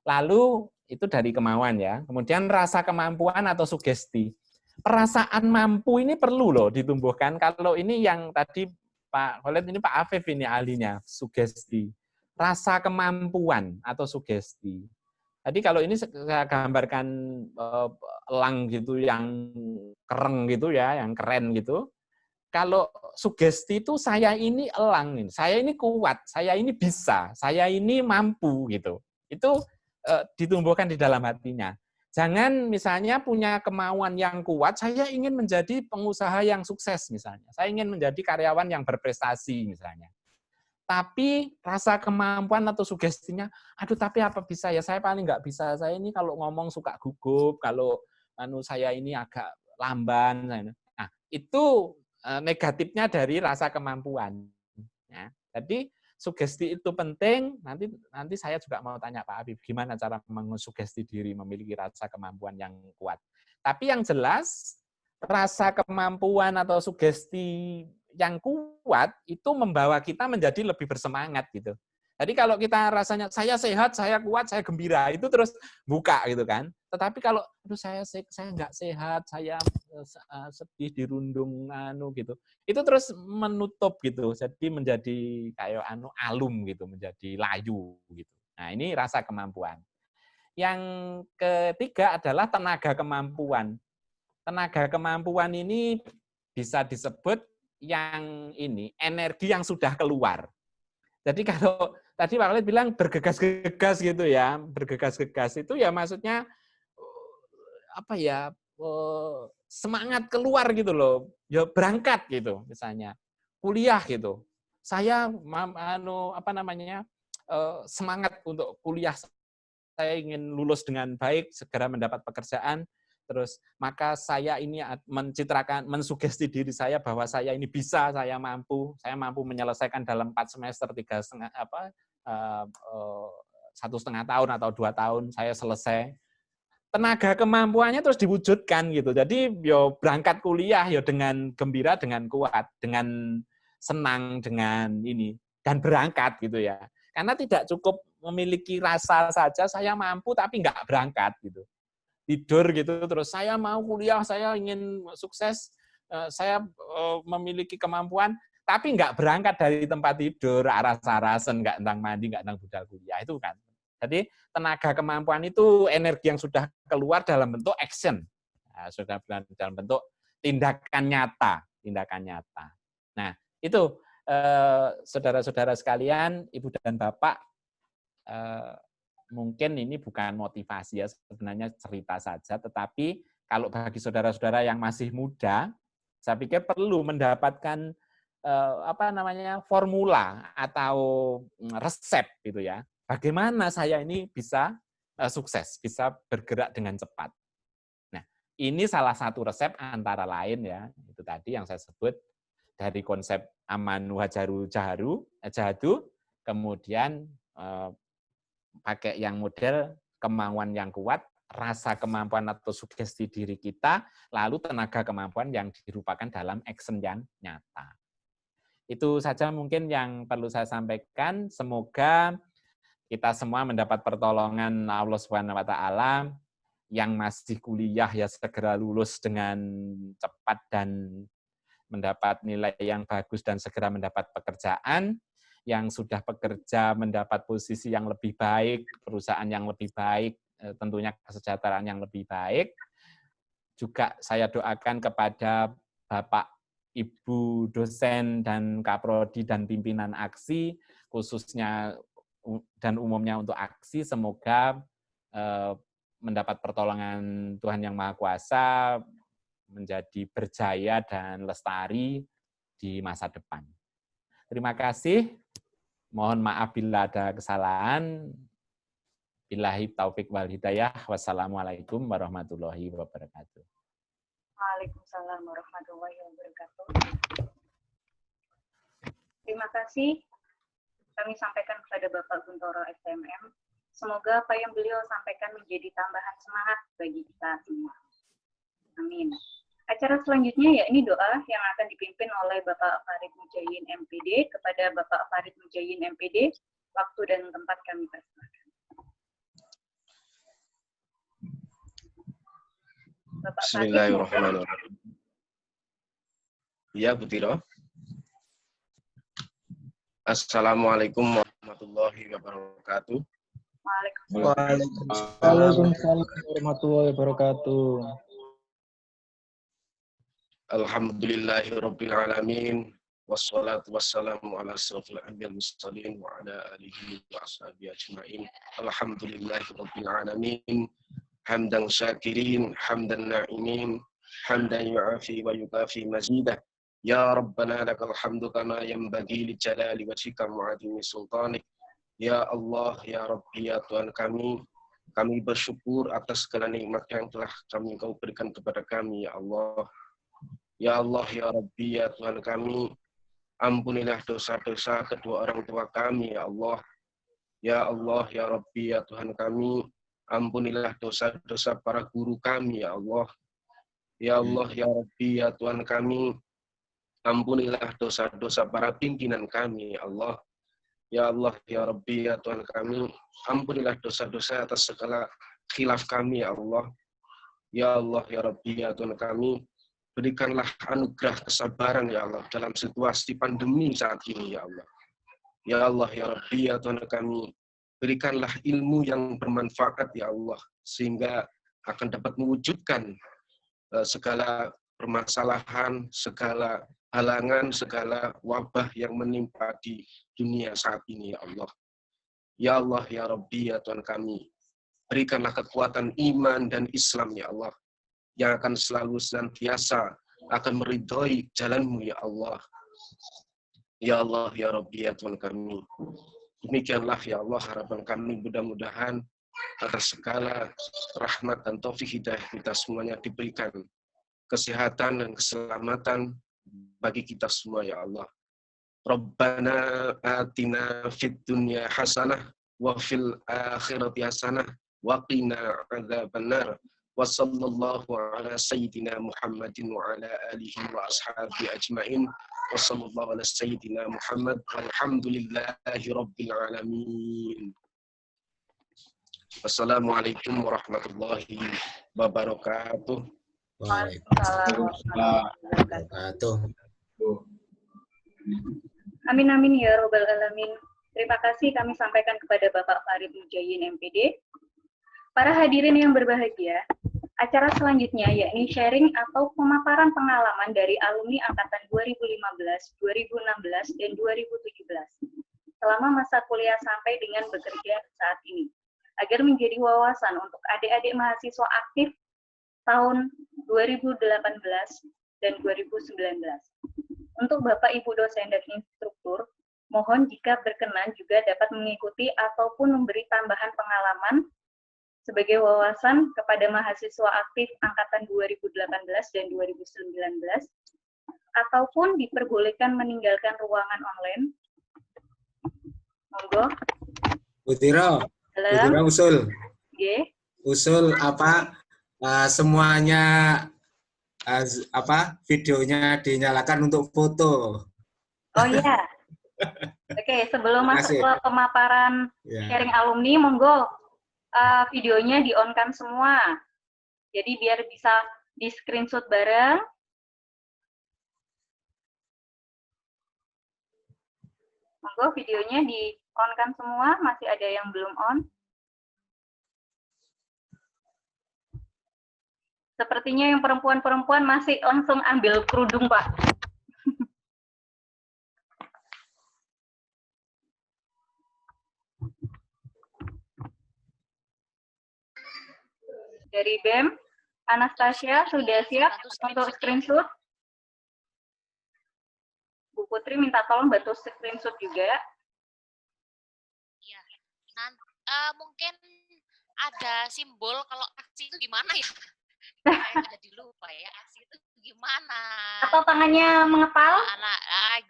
Lalu itu dari kemauan, ya. Kemudian rasa kemampuan atau sugesti. Perasaan mampu ini perlu loh ditumbuhkan. Kalau ini yang tadi Pak Khalid, ini Pak Afif ini ahlinya, sugesti. Rasa kemampuan atau sugesti. Jadi kalau ini saya gambarkan elang gitu yang kereng gitu ya, yang keren gitu. Kalau sugesti itu saya ini elang, saya ini kuat, saya ini bisa, saya ini mampu gitu. Itu ditumbuhkan di dalam hatinya. Jangan misalnya punya kemauan yang kuat, saya ingin menjadi pengusaha yang sukses misalnya. Saya ingin menjadi karyawan yang berprestasi misalnya. Tapi rasa kemampuan atau sugestinya, aduh tapi apa bisa ya, saya paling nggak bisa. Saya ini kalau ngomong suka gugup, kalau saya ini agak lamban. Nah, itu negatifnya dari rasa kemampuan. Ya. Jadi sugesti itu penting. Nanti saya juga mau tanya Pak Habib, gimana cara mensugesti diri memiliki rasa kemampuan yang kuat. Tapi yang jelas rasa kemampuan atau sugesti yang kuat itu membawa kita menjadi lebih bersemangat gitu. Jadi kalau kita rasanya saya sehat, saya kuat, saya gembira, itu terus buka gitu kan. Tetapi kalau aduh saya nggak sehat, saya sedih dirundung gitu. Itu terus menutup gitu. Jadi menjadi kayak alum gitu, menjadi layu gitu. Nah, ini rasa kemampuan. Yang ketiga adalah tenaga kemampuan. Tenaga kemampuan ini bisa disebut yang ini energi yang sudah keluar. Jadi kalau tadi Pak Khalid bilang bergegas-gegas gitu ya, bergegas-gegas itu ya maksudnya apa ya, semangat keluar gitu loh, ya berangkat gitu misalnya, kuliah gitu. Saya semangat untuk kuliah, saya ingin lulus dengan baik, segera mendapat pekerjaan. Terus maka saya ini mencitrakan, mensugesti diri saya bahwa saya ini bisa, saya mampu menyelesaikan dalam 4 semester, 1,5 tahun atau 2 tahun saya selesai. Tenaga kemampuannya terus diwujudkan gitu. Jadi yo berangkat kuliah yo dengan gembira, dengan kuat, dengan senang, dengan ini, dan berangkat gitu ya. Karena tidak cukup memiliki rasa saja saya mampu tapi nggak berangkat gitu. Tidur gitu terus saya mau kuliah, saya ingin sukses, saya memiliki kemampuan tapi nggak berangkat dari tempat tidur, aras-arasan, nggak tentang mandi, nggak tentang budal kuliah, itu kan. Jadi tenaga kemampuan itu energi yang sudah keluar dalam bentuk action, nah, sudah dalam bentuk tindakan nyata. Nah itu saudara-saudara sekalian, ibu dan bapak, mungkin ini bukan motivasi ya, sebenarnya cerita saja, tetapi kalau bagi saudara-saudara yang masih muda, saya pikir perlu mendapatkan formula atau resep gitu ya. Bagaimana saya ini bisa sukses, bisa bergerak dengan cepat. Nah, ini salah satu resep antara lain ya, itu tadi yang saya sebut dari konsep amanu hajaru jahadu, kemudian pakai yang model kemauan yang kuat, rasa kemampuan atau sugesti diri kita, lalu tenaga kemampuan yang dirupakan dalam action yang nyata. Itu saja mungkin yang perlu saya sampaikan. Semoga kita semua mendapat pertolongan Allah Subhanahu wa taala. Yang masih kuliah ya segera lulus dengan cepat dan mendapat nilai yang bagus dan segera mendapat pekerjaan. Yang sudah bekerja mendapat posisi yang lebih baik, perusahaan yang lebih baik, tentunya kesejahteraan yang lebih baik. Juga saya doakan kepada Bapak Ibu dosen dan Kaprodi dan pimpinan aksi, khususnya dan umumnya untuk aksi, semoga mendapat pertolongan Tuhan Yang Maha Kuasa, menjadi berjaya dan lestari di masa depan. Terima kasih. Mohon maaf bila ada kesalahan. Billahi taufik wal hidayah. Wassalamualaikum warahmatullahi wabarakatuh. Waalaikumsalam warahmatullahi wabarakatuh. Terima kasih kami sampaikan kepada Bapak Guntoro STMM. Semoga apa yang beliau sampaikan menjadi tambahan semangat bagi kita semua. Amin. Acara selanjutnya yakni doa yang akan dipimpin oleh Bapak Farid Mujahidin MPD kepada Bapak Farid Mujahidin MPD. Waktu dan tempat kami persilakan. Bapak Bismillahirrahmanirrahim. Ya, Bu Tiro. Assalamualaikum warahmatullahi wabarakatuh. Waalaikumsalam warahmatullahi wabarakatuh. Alhamdulillahirabbil alamin wassalatu wassalamu ala asyrofil anbiya'il mursalin wa ala alihi wa ashabihi ajmain. Alhamdulillahirabbil alamin hamdan syakirin hamdan na'imin hamdan yu'afi wa yukafi mazidah. Ya Rabbana lakal hamdu kama yanbaghi li jalali wajhika wa 'azimi sultanik. Ya Allah, ya Rabbi, ya Tuhan kami bersyukur atas segala nikmat yang telah Kau berikan kepada kami, ya Allah. Ya Allah, ya Rabbi, ya Tuhan kami, ampunilah dosa-dosa kedua orang tua kami, ya Allah. Ya Allah, ya Rabbi, ya Tuhan kami, ampunilah dosa-dosa para guru kami, ya Allah. Ya Allah, ya Rabbi, ya Tuhan kami, ampunilah dosa-dosa para pimpinan kami, ya Allah. Ya Allah, ya Rabbi, ya Tuhan kami, ampunilah dosa-dosa atas segala khilaf kami, ya Allah. Ya Allah, ya Rabbi, ya Tuhan kami, berikanlah anugerah kesabaran, ya Allah, dalam situasi pandemi saat ini, ya Allah. Ya Allah, ya Rabbi, ya Tuhan kami, berikanlah ilmu yang bermanfaat, ya Allah, sehingga akan dapat mewujudkan segala permasalahan, segala halangan, segala wabah yang menimpa di dunia saat ini, ya Allah. Ya Allah, ya Rabbi, ya Tuhan kami, berikanlah kekuatan iman dan Islam, ya Allah, yang akan selalu senantiasa akan meridhoi jalan-Mu, ya Allah. Ya Allah, ya Rabbi, ya Tuhan kami. Demikianlah, ya Allah, harapan kami, mudah-mudahan atas segala rahmat dan taufik hidayah kita semuanya diberikan kesehatan dan keselamatan bagi kita semua, ya Allah. Rabbana atina fid dunya hasanah wa fil akhirati hasanah wa qina adzabannar. Wa sallallahu ala sayyidina Muhammadin wa ala alihi wa ashabihi ajmain. Wa sallallahu ala sayyidina Muhammad walhamdulillahi rabbil alamin. Wassalamualaikum warahmatullahi wabarakatuh. Waalaikumsalam warahmatullahi wabarakatuh. Amin amin ya robbal alamin. Terima kasih kami sampaikan kepada Bapak Farid Mujahidin MPD. Para hadirin yang berbahagia, acara selanjutnya yakni sharing atau pemaparan pengalaman dari alumni angkatan 2015, 2016, dan 2017 selama masa kuliah sampai dengan bekerja saat ini, agar menjadi wawasan untuk adik-adik mahasiswa aktif tahun 2018 dan 2019. Untuk Bapak Ibu dosen dan instruktur, mohon jika berkenan juga dapat mengikuti ataupun memberi tambahan pengalaman sebagai wawasan kepada mahasiswa aktif angkatan 2018 dan 2019, ataupun diperbolehkan meninggalkan ruangan online. Monggo. Bu Tiro usul. Oke. Usul apa? Semuanya videonya dinyalakan untuk foto. Oh iya. Oke, sebelum masuk ke pemaparan sharing alumni, monggo videonya di-on-kan semua. Jadi biar bisa di-screenshot bareng. Monggo videonya di-on-kan semua, masih ada yang belum on. Sepertinya yang perempuan-perempuan masih langsung ambil kerudung, Pak. Dari BEM, Anastasia sudah siap untuk screenshot? Bu Putri minta tolong bantu screenshot juga. Iya. Mungkin ada simbol kalau aksi itu gimana ya? Saya jadi lupa ya, aksi itu gimana? Atau tangannya mengepal?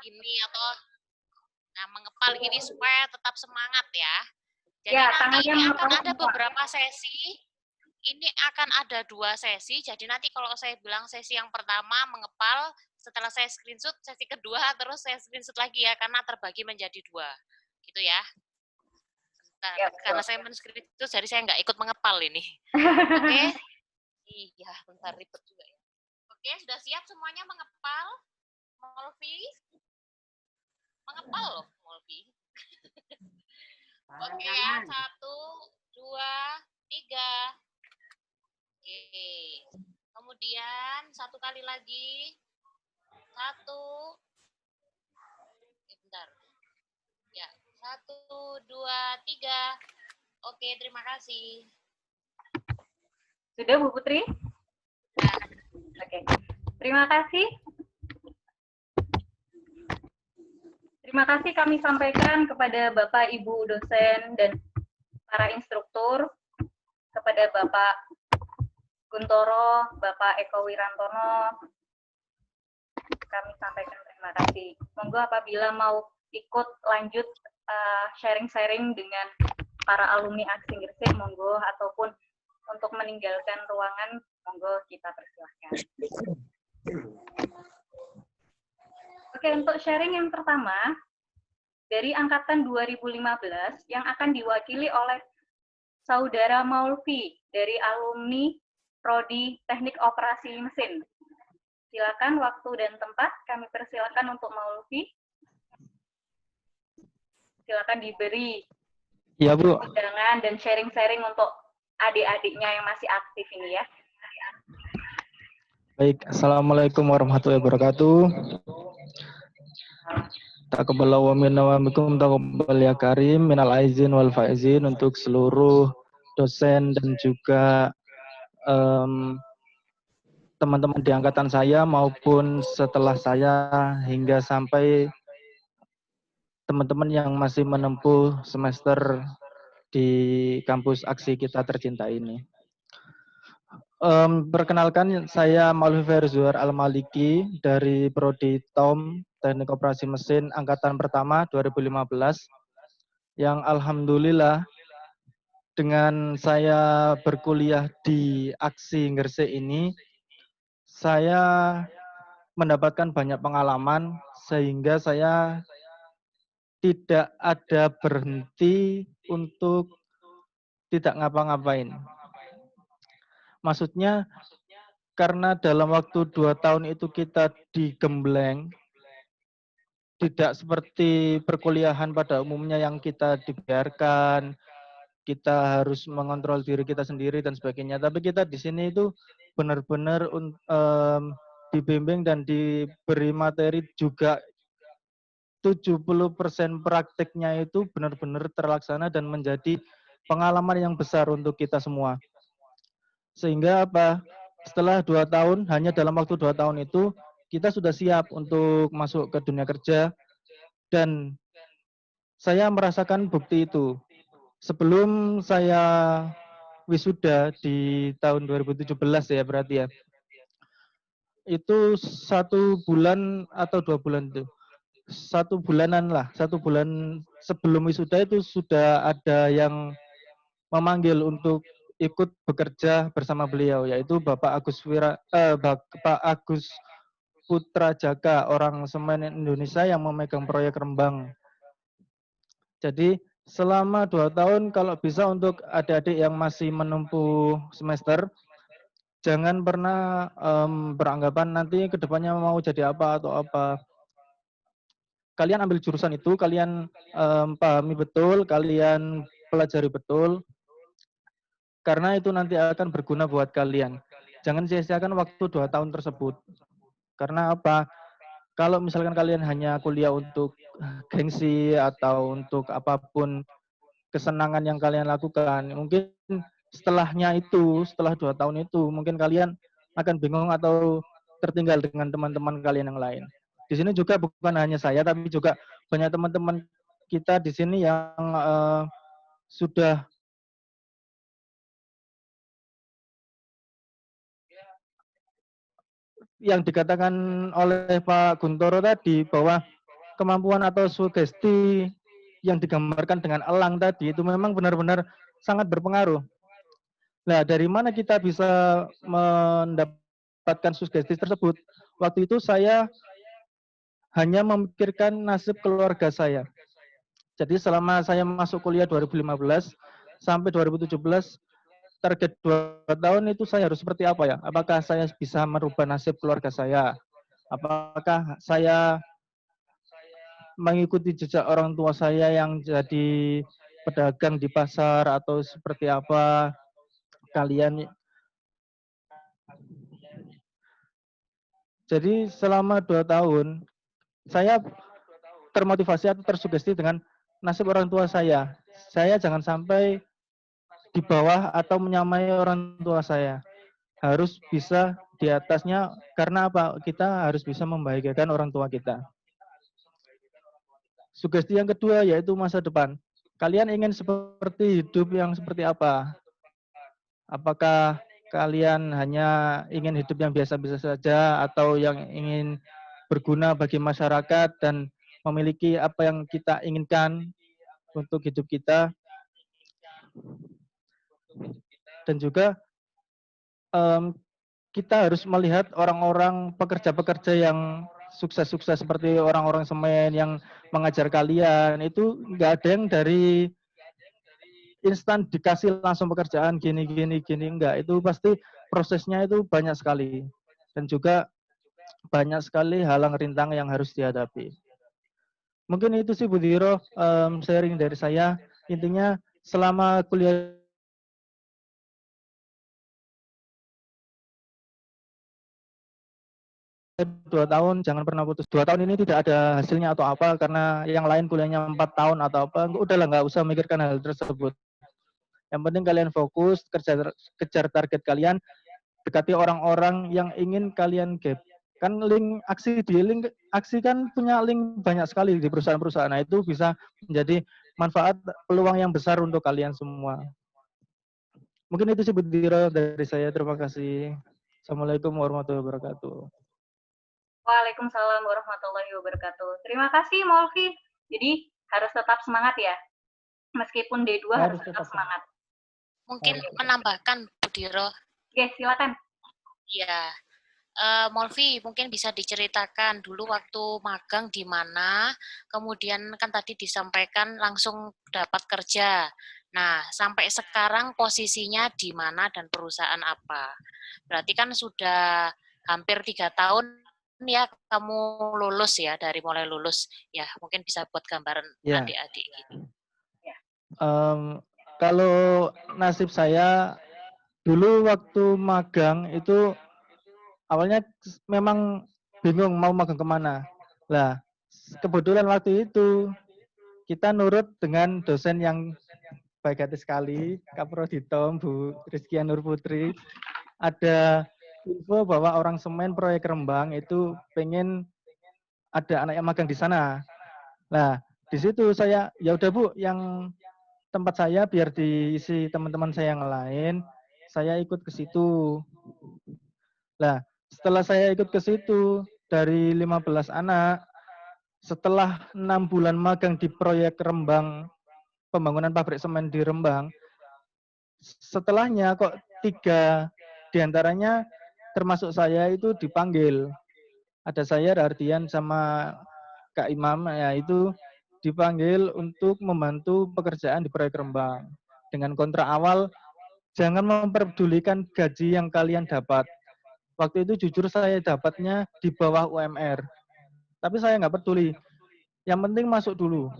Gini atau mengepal gini supaya tetap semangat ya. Jadi Ya, nanti tangannya ini mengepal akan ada semua. beberapa sesi. Ini akan ada 2 sesi. Jadi nanti kalau saya bilang sesi yang pertama mengepal, setelah saya screenshot sesi kedua terus saya screenshot lagi ya karena terbagi menjadi 2. Gitu ya. Bentar, Ya, karena saya men-screenshot jadi saya nggak ikut mengepal ini. Oke. Iya, bentar ribet juga ya. Oke, sudah siap semuanya mengepal? Molvi? Mengepal loh, Molvi. Oke ya, 1, 2, 3. Oke. Kemudian 1 kali lagi. 1. Bentar. Ya, 1, 2, 3. Oke, terima kasih. Sudah, Bu Putri? Oke. Terima kasih. Terima kasih kami sampaikan kepada Bapak, Ibu dosen, dan para instruktur, kepada Bapak Guntoro, Bapak Eko Wirantono. Kami sampaikan terima kasih. Monggo apabila mau ikut lanjut sharing-sharing dengan para alumni Aksi Gresik, monggo, ataupun untuk meninggalkan ruangan, monggo kita persilahkan. Oke, untuk sharing yang pertama, dari angkatan 2015 yang akan diwakili oleh Saudara Maulvi dari alumni Prodi Teknik Operasi Mesin. Silakan waktu dan tempat, kami persilakan untuk Maulvi. Silakan diberi Iya, Bu. undangan dan sharing-sharing untuk adik-adiknya yang masih aktif ini ya. Baik, Assalamualaikum warahmatullahi wabarakatuh. Taqabbalallahu minna wa minkum taqabbal ya karim minal aizin wal faizin untuk seluruh dosen dan juga teman-teman di angkatan saya maupun setelah saya hingga sampai teman-teman yang masih menempuh semester di kampus Aksi Kita Tercinta ini. Perkenalkan, saya Maulvi Ferzuar Al-Maliki dari Prodi TOM Teknik Operasi Mesin Angkatan Pertama 2015 yang alhamdulillah dengan saya berkuliah di Aksi Gresik ini, saya mendapatkan banyak pengalaman sehingga saya tidak ada berhenti untuk tidak ngapa-ngapain. Maksudnya karena dalam waktu 2 tahun itu kita digembleng, tidak seperti perkuliahan pada umumnya yang kita dibiarkan, kita harus mengontrol diri kita sendiri dan sebagainya. Tapi kita di sini itu benar-benar dibimbing dan diberi materi juga 70% praktiknya itu benar-benar terlaksana dan menjadi pengalaman yang besar untuk kita semua. Sehingga apa? Setelah 2 tahun, hanya dalam waktu 2 tahun itu, kita sudah siap untuk masuk ke dunia kerja. Dan saya merasakan bukti itu. Sebelum saya wisuda di tahun 2017 ya berarti ya. Itu 1 bulan atau 2 bulan itu. 1 bulanan lah, 1 bulan sebelum wisuda itu sudah ada yang memanggil untuk ikut bekerja bersama beliau, yaitu Bapak Agus Putra Jaka, orang Semen Indonesia yang memegang proyek Rembang. Jadi selama 2 tahun kalau bisa untuk adik-adik yang masih menempuh semester, jangan pernah beranggapan nanti kedepannya mau jadi apa atau apa. Kalian ambil jurusan itu, kalian pahami betul, kalian pelajari betul, karena itu nanti akan berguna buat kalian. Jangan sia-siakan waktu 2 tahun tersebut. Karena apa? Kalau misalkan kalian hanya kuliah untuk gengsi atau untuk apapun kesenangan yang kalian lakukan, mungkin setelahnya itu, setelah 2 tahun itu, mungkin kalian akan bingung atau tertinggal dengan teman-teman kalian yang lain. Di sini juga bukan hanya saya, tapi juga banyak teman-teman kita di sini yang sudah yang dikatakan oleh Pak Guntoro tadi bahwa kemampuan atau sugesti yang digambarkan dengan elang tadi itu memang benar-benar sangat berpengaruh. Nah, dari mana kita bisa mendapatkan sugesti tersebut? Waktu itu saya hanya memikirkan nasib keluarga saya. Jadi selama saya masuk kuliah 2015 sampai 2017, target 2 tahun itu saya harus seperti apa ya? Apakah saya bisa merubah nasib keluarga saya? Apakah saya mengikuti jejak orang tua saya yang jadi pedagang di pasar atau seperti apa? Kalian. Jadi selama 2 tahun saya termotivasi atau tersugesti dengan nasib orang tua saya. Saya jangan sampai di bawah atau menyamai orang tua saya. Harus bisa di atasnya, karena apa? Kita harus bisa membahagiakan orang tua kita. Sugesti yang kedua yaitu masa depan. Kalian ingin seperti hidup yang seperti apa? Apakah kalian hanya ingin hidup yang biasa-biasa saja atau yang ingin berguna bagi masyarakat dan memiliki apa yang kita inginkan untuk hidup kita? Dan juga kita harus melihat orang-orang pekerja-pekerja yang sukses-sukses seperti orang-orang semen yang mengajar kalian, itu nggak ada yang dari instan dikasih langsung pekerjaan gini enggak, itu pasti prosesnya itu banyak sekali dan juga banyak sekali halang rintang yang harus dihadapi. Mungkin itu sih Bu Diro, sharing dari saya. Intinya selama kuliah 2 tahun jangan pernah putus. 2 tahun ini tidak ada hasilnya atau apa karena yang lain kuliahnya 4 tahun atau apa, udahlah nggak usah memikirkan hal tersebut. Yang penting kalian fokus, kejar target kalian, dekati orang-orang yang ingin kalian gap. Kan link aksi kan punya link banyak sekali di perusahaan-perusahaan. Nah, itu bisa menjadi manfaat peluang yang besar untuk kalian semua. Mungkin itu sih Bu Diro dari saya. Terima kasih. Assalamualaikum warahmatullahi wabarakatuh. Waalaikumsalam warahmatullahi wabarakatuh. Terima kasih Molfi. Jadi harus tetap semangat ya. Meskipun D2 harus tetap semangat. Mungkin menambahkan Bu Diro. Oke, silakan. Ya, Molfi mungkin bisa diceritakan dulu waktu magang di mana, kemudian kan tadi disampaikan langsung dapat kerja. Nah, sampai sekarang posisinya di mana dan perusahaan apa? Berarti kan sudah hampir 3 tahun ya kamu lulus ya, dari mulai lulus. Ya, mungkin bisa buat gambaran adik-adik gitu. Kalau nasib saya dulu waktu magang itu awalnya memang bingung mau magang kemana. Lah, kebetulan waktu itu kita nurut dengan dosen yang baik hati sekali, Kaprodito, Bu Rizkia Nur Putri. Ada info bahwa orang semen proyek Rembang itu pengen ada anak yang magang di sana. Nah, di situ saya, ya udah Bu, yang tempat saya biar diisi teman-teman saya yang lain, saya ikut ke situ. Nah, setelah saya ikut ke situ, dari 15 anak, setelah 6 bulan magang di proyek Rembang, pembangunan pabrik semen di Rembang, setelahnya kok 3 diantaranya termasuk saya itu dipanggil. Ada saya, Ardian, sama Kak Imam, ya itu dipanggil untuk membantu pekerjaan di proyek Rembang. Dengan kontrak awal, jangan memperdulikan gaji yang kalian dapat. Waktu itu jujur saya dapatnya di bawah UMR. Tapi saya nggak peduli. Yang penting masuk dulu.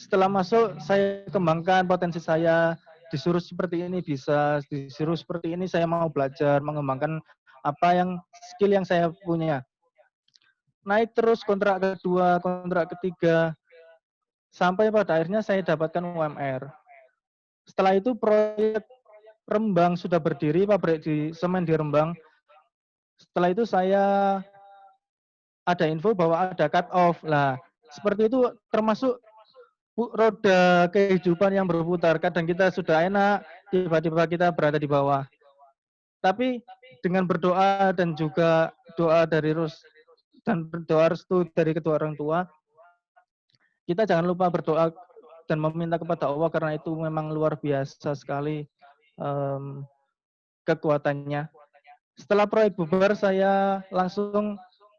Setelah masuk, saya kembangkan potensi saya. Disuruh seperti ini bisa, disuruh seperti ini saya mau belajar, mengembangkan apa yang skill yang saya punya. Naik terus kontrak kedua, kontrak ketiga, sampai pada akhirnya saya dapatkan UMR. Setelah itu proyek Rembang sudah berdiri, pabrik di semen di Rembang. Setelah itu saya ada info bahwa ada cut off. Lah, seperti itu termasuk roda kehidupan yang berputar. Kadang kita sudah enak, tiba-tiba kita berada di bawah. Tapi dengan berdoa dan juga doa dari doa restu dari kedua orang tua, kita jangan lupa berdoa dan meminta kepada Allah karena itu memang luar biasa sekali kekuatannya. Setelah proyek bubar, saya langsung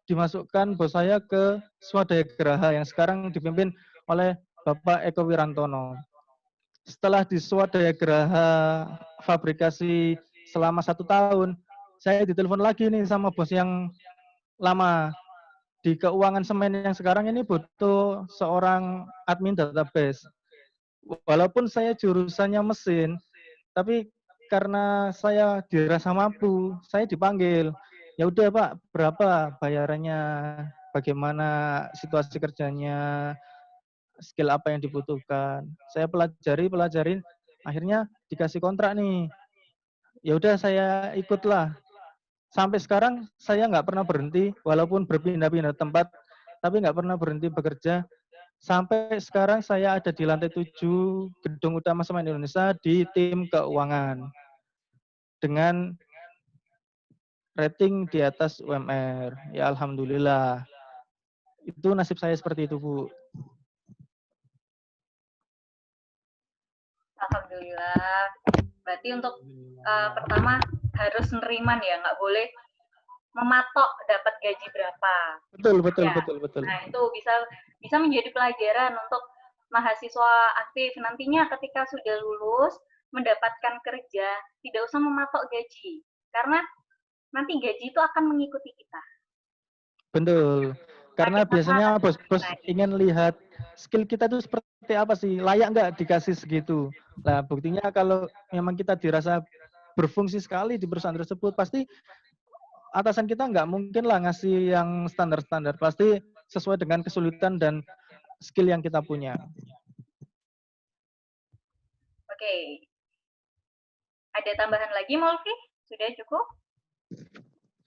dimasukkan bos saya ke Swadaya Geraha yang sekarang dipimpin oleh Bapak Eko Wirantono. Setelah di Swadaya Geraha fabrikasi selama 1 tahun, saya ditelepon lagi nih sama bos yang lama. Di keuangan semen yang sekarang ini butuh seorang admin database. Walaupun saya jurusannya mesin, tapi karena saya dirasa mampu, saya dipanggil. Ya udah Pak, berapa bayarannya? Bagaimana situasi kerjanya? Skill apa yang dibutuhkan? Saya pelajarin, akhirnya dikasih kontrak nih. Ya udah saya ikutlah. Sampai sekarang saya nggak pernah berhenti, walaupun berpindah-pindah tempat, tapi nggak pernah berhenti bekerja. Sampai sekarang saya ada di lantai 7 Gedung Utama Semen Indonesia di tim keuangan. Dengan rating di atas UMR. Ya alhamdulillah. Itu nasib saya seperti itu, Bu. Alhamdulillah. Berarti untuk pertama harus neriman ya, nggak boleh mematok dapat gaji berapa. Betul. Nah, itu bisa menjadi pelajaran untuk mahasiswa aktif nantinya ketika sudah lulus mendapatkan kerja, tidak usah mematok gaji. Karena nanti gaji itu akan mengikuti kita. Betul. Karena biasanya bos-bos ingin lihat skill kita itu seperti apa sih, layak nggak dikasih segitu. Nah, buktinya kalau memang kita dirasa berfungsi sekali di perusahaan tersebut, pasti atasan kita nggak mungkin lah ngasih yang standar-standar. Pasti sesuai dengan kesulitan dan skill yang kita punya. Oke. Ada tambahan lagi, Molfi? Sudah cukup?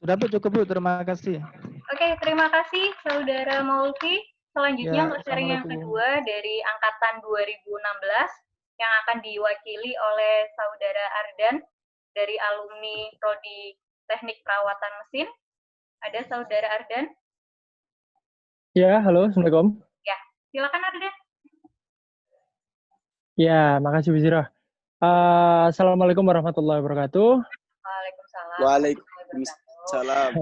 Sudah Bu, cukup Bu, terima kasih. Oke, terima kasih Saudara Molfi. Selanjutnya Ya, untuk sharing yang kedua dari angkatan 2016 yang akan diwakili oleh Saudara Ardan dari alumni Prodi Teknik Perawatan Mesin. Ada Saudara Ardan? Ya, halo, Assalamualaikum. Ya, silakan Ardan. Ya, makasih Bu Zira. Assalamualaikum warahmatullahi wabarakatuh. Waalaikumsalam. Waalaikumsalam.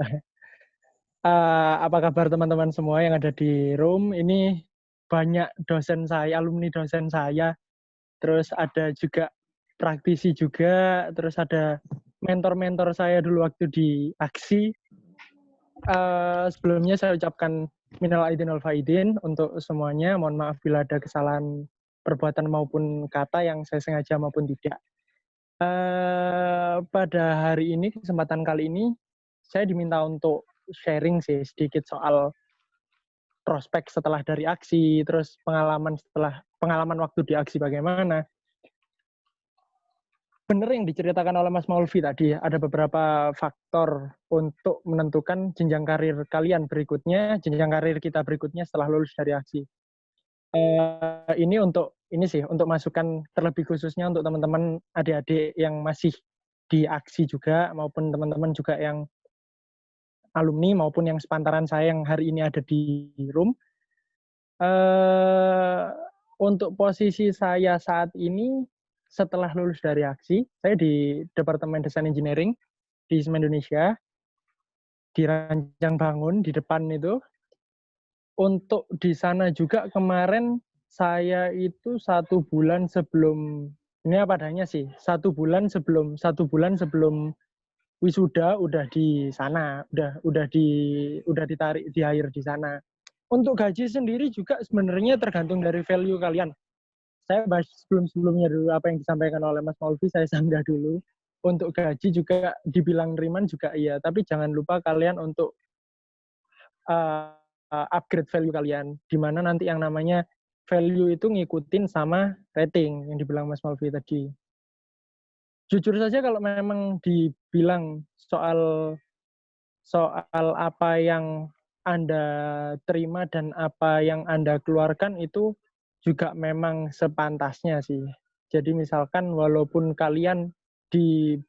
Apa kabar teman-teman semua yang ada di room? Ini banyak dosen saya, alumni dosen saya. Terus ada juga praktisi juga. Terus ada mentor-mentor saya dulu waktu di aksi. Sebelumnya saya ucapkan minal aidin wal faidin untuk semuanya. Mohon maaf bila ada kesalahan perbuatan maupun kata yang saya sengaja maupun tidak. Pada hari ini, kesempatan kali ini, saya diminta untuk sharing sih sedikit soal prospek setelah dari aksi, terus pengalaman waktu di aksi bagaimana. Benar yang diceritakan oleh Mas Maulvi tadi, ada beberapa faktor untuk menentukan jenjang karir kalian berikutnya, jenjang karir kita berikutnya setelah lulus dari aksi. Ini untuk masukan terlebih khususnya untuk teman-teman adik-adik yang masih di aksi juga, maupun teman-teman juga yang alumni maupun yang sepantaran saya yang hari ini ada di room. Untuk posisi saya saat ini setelah lulus dari aksi, saya di Departemen Desain Engineering di Semen Indonesia, di Ranjang Bangun di depan itu. Untuk di sana juga kemarin saya itu 1 bulan sebelum, ini apa adanya sih, 1 bulan sebelum wisuda udah di sana, udah ditarik di hire di sana. Untuk gaji sendiri juga sebenarnya tergantung dari value kalian. Saya bahas sebelumnya dulu apa yang disampaikan oleh Mas Maulvi, saya sanggah dulu. Untuk gaji juga dibilang riman juga iya, tapi jangan lupa kalian untuk upgrade value kalian, di mana nanti yang namanya value itu ngikutin sama rating yang dibilang Mas Maulvi tadi. jujur saja kalau memang dibilang soal apa yang Anda terima dan apa yang Anda keluarkan itu juga memang sepantasnya sih. Jadi misalkan walaupun kalian di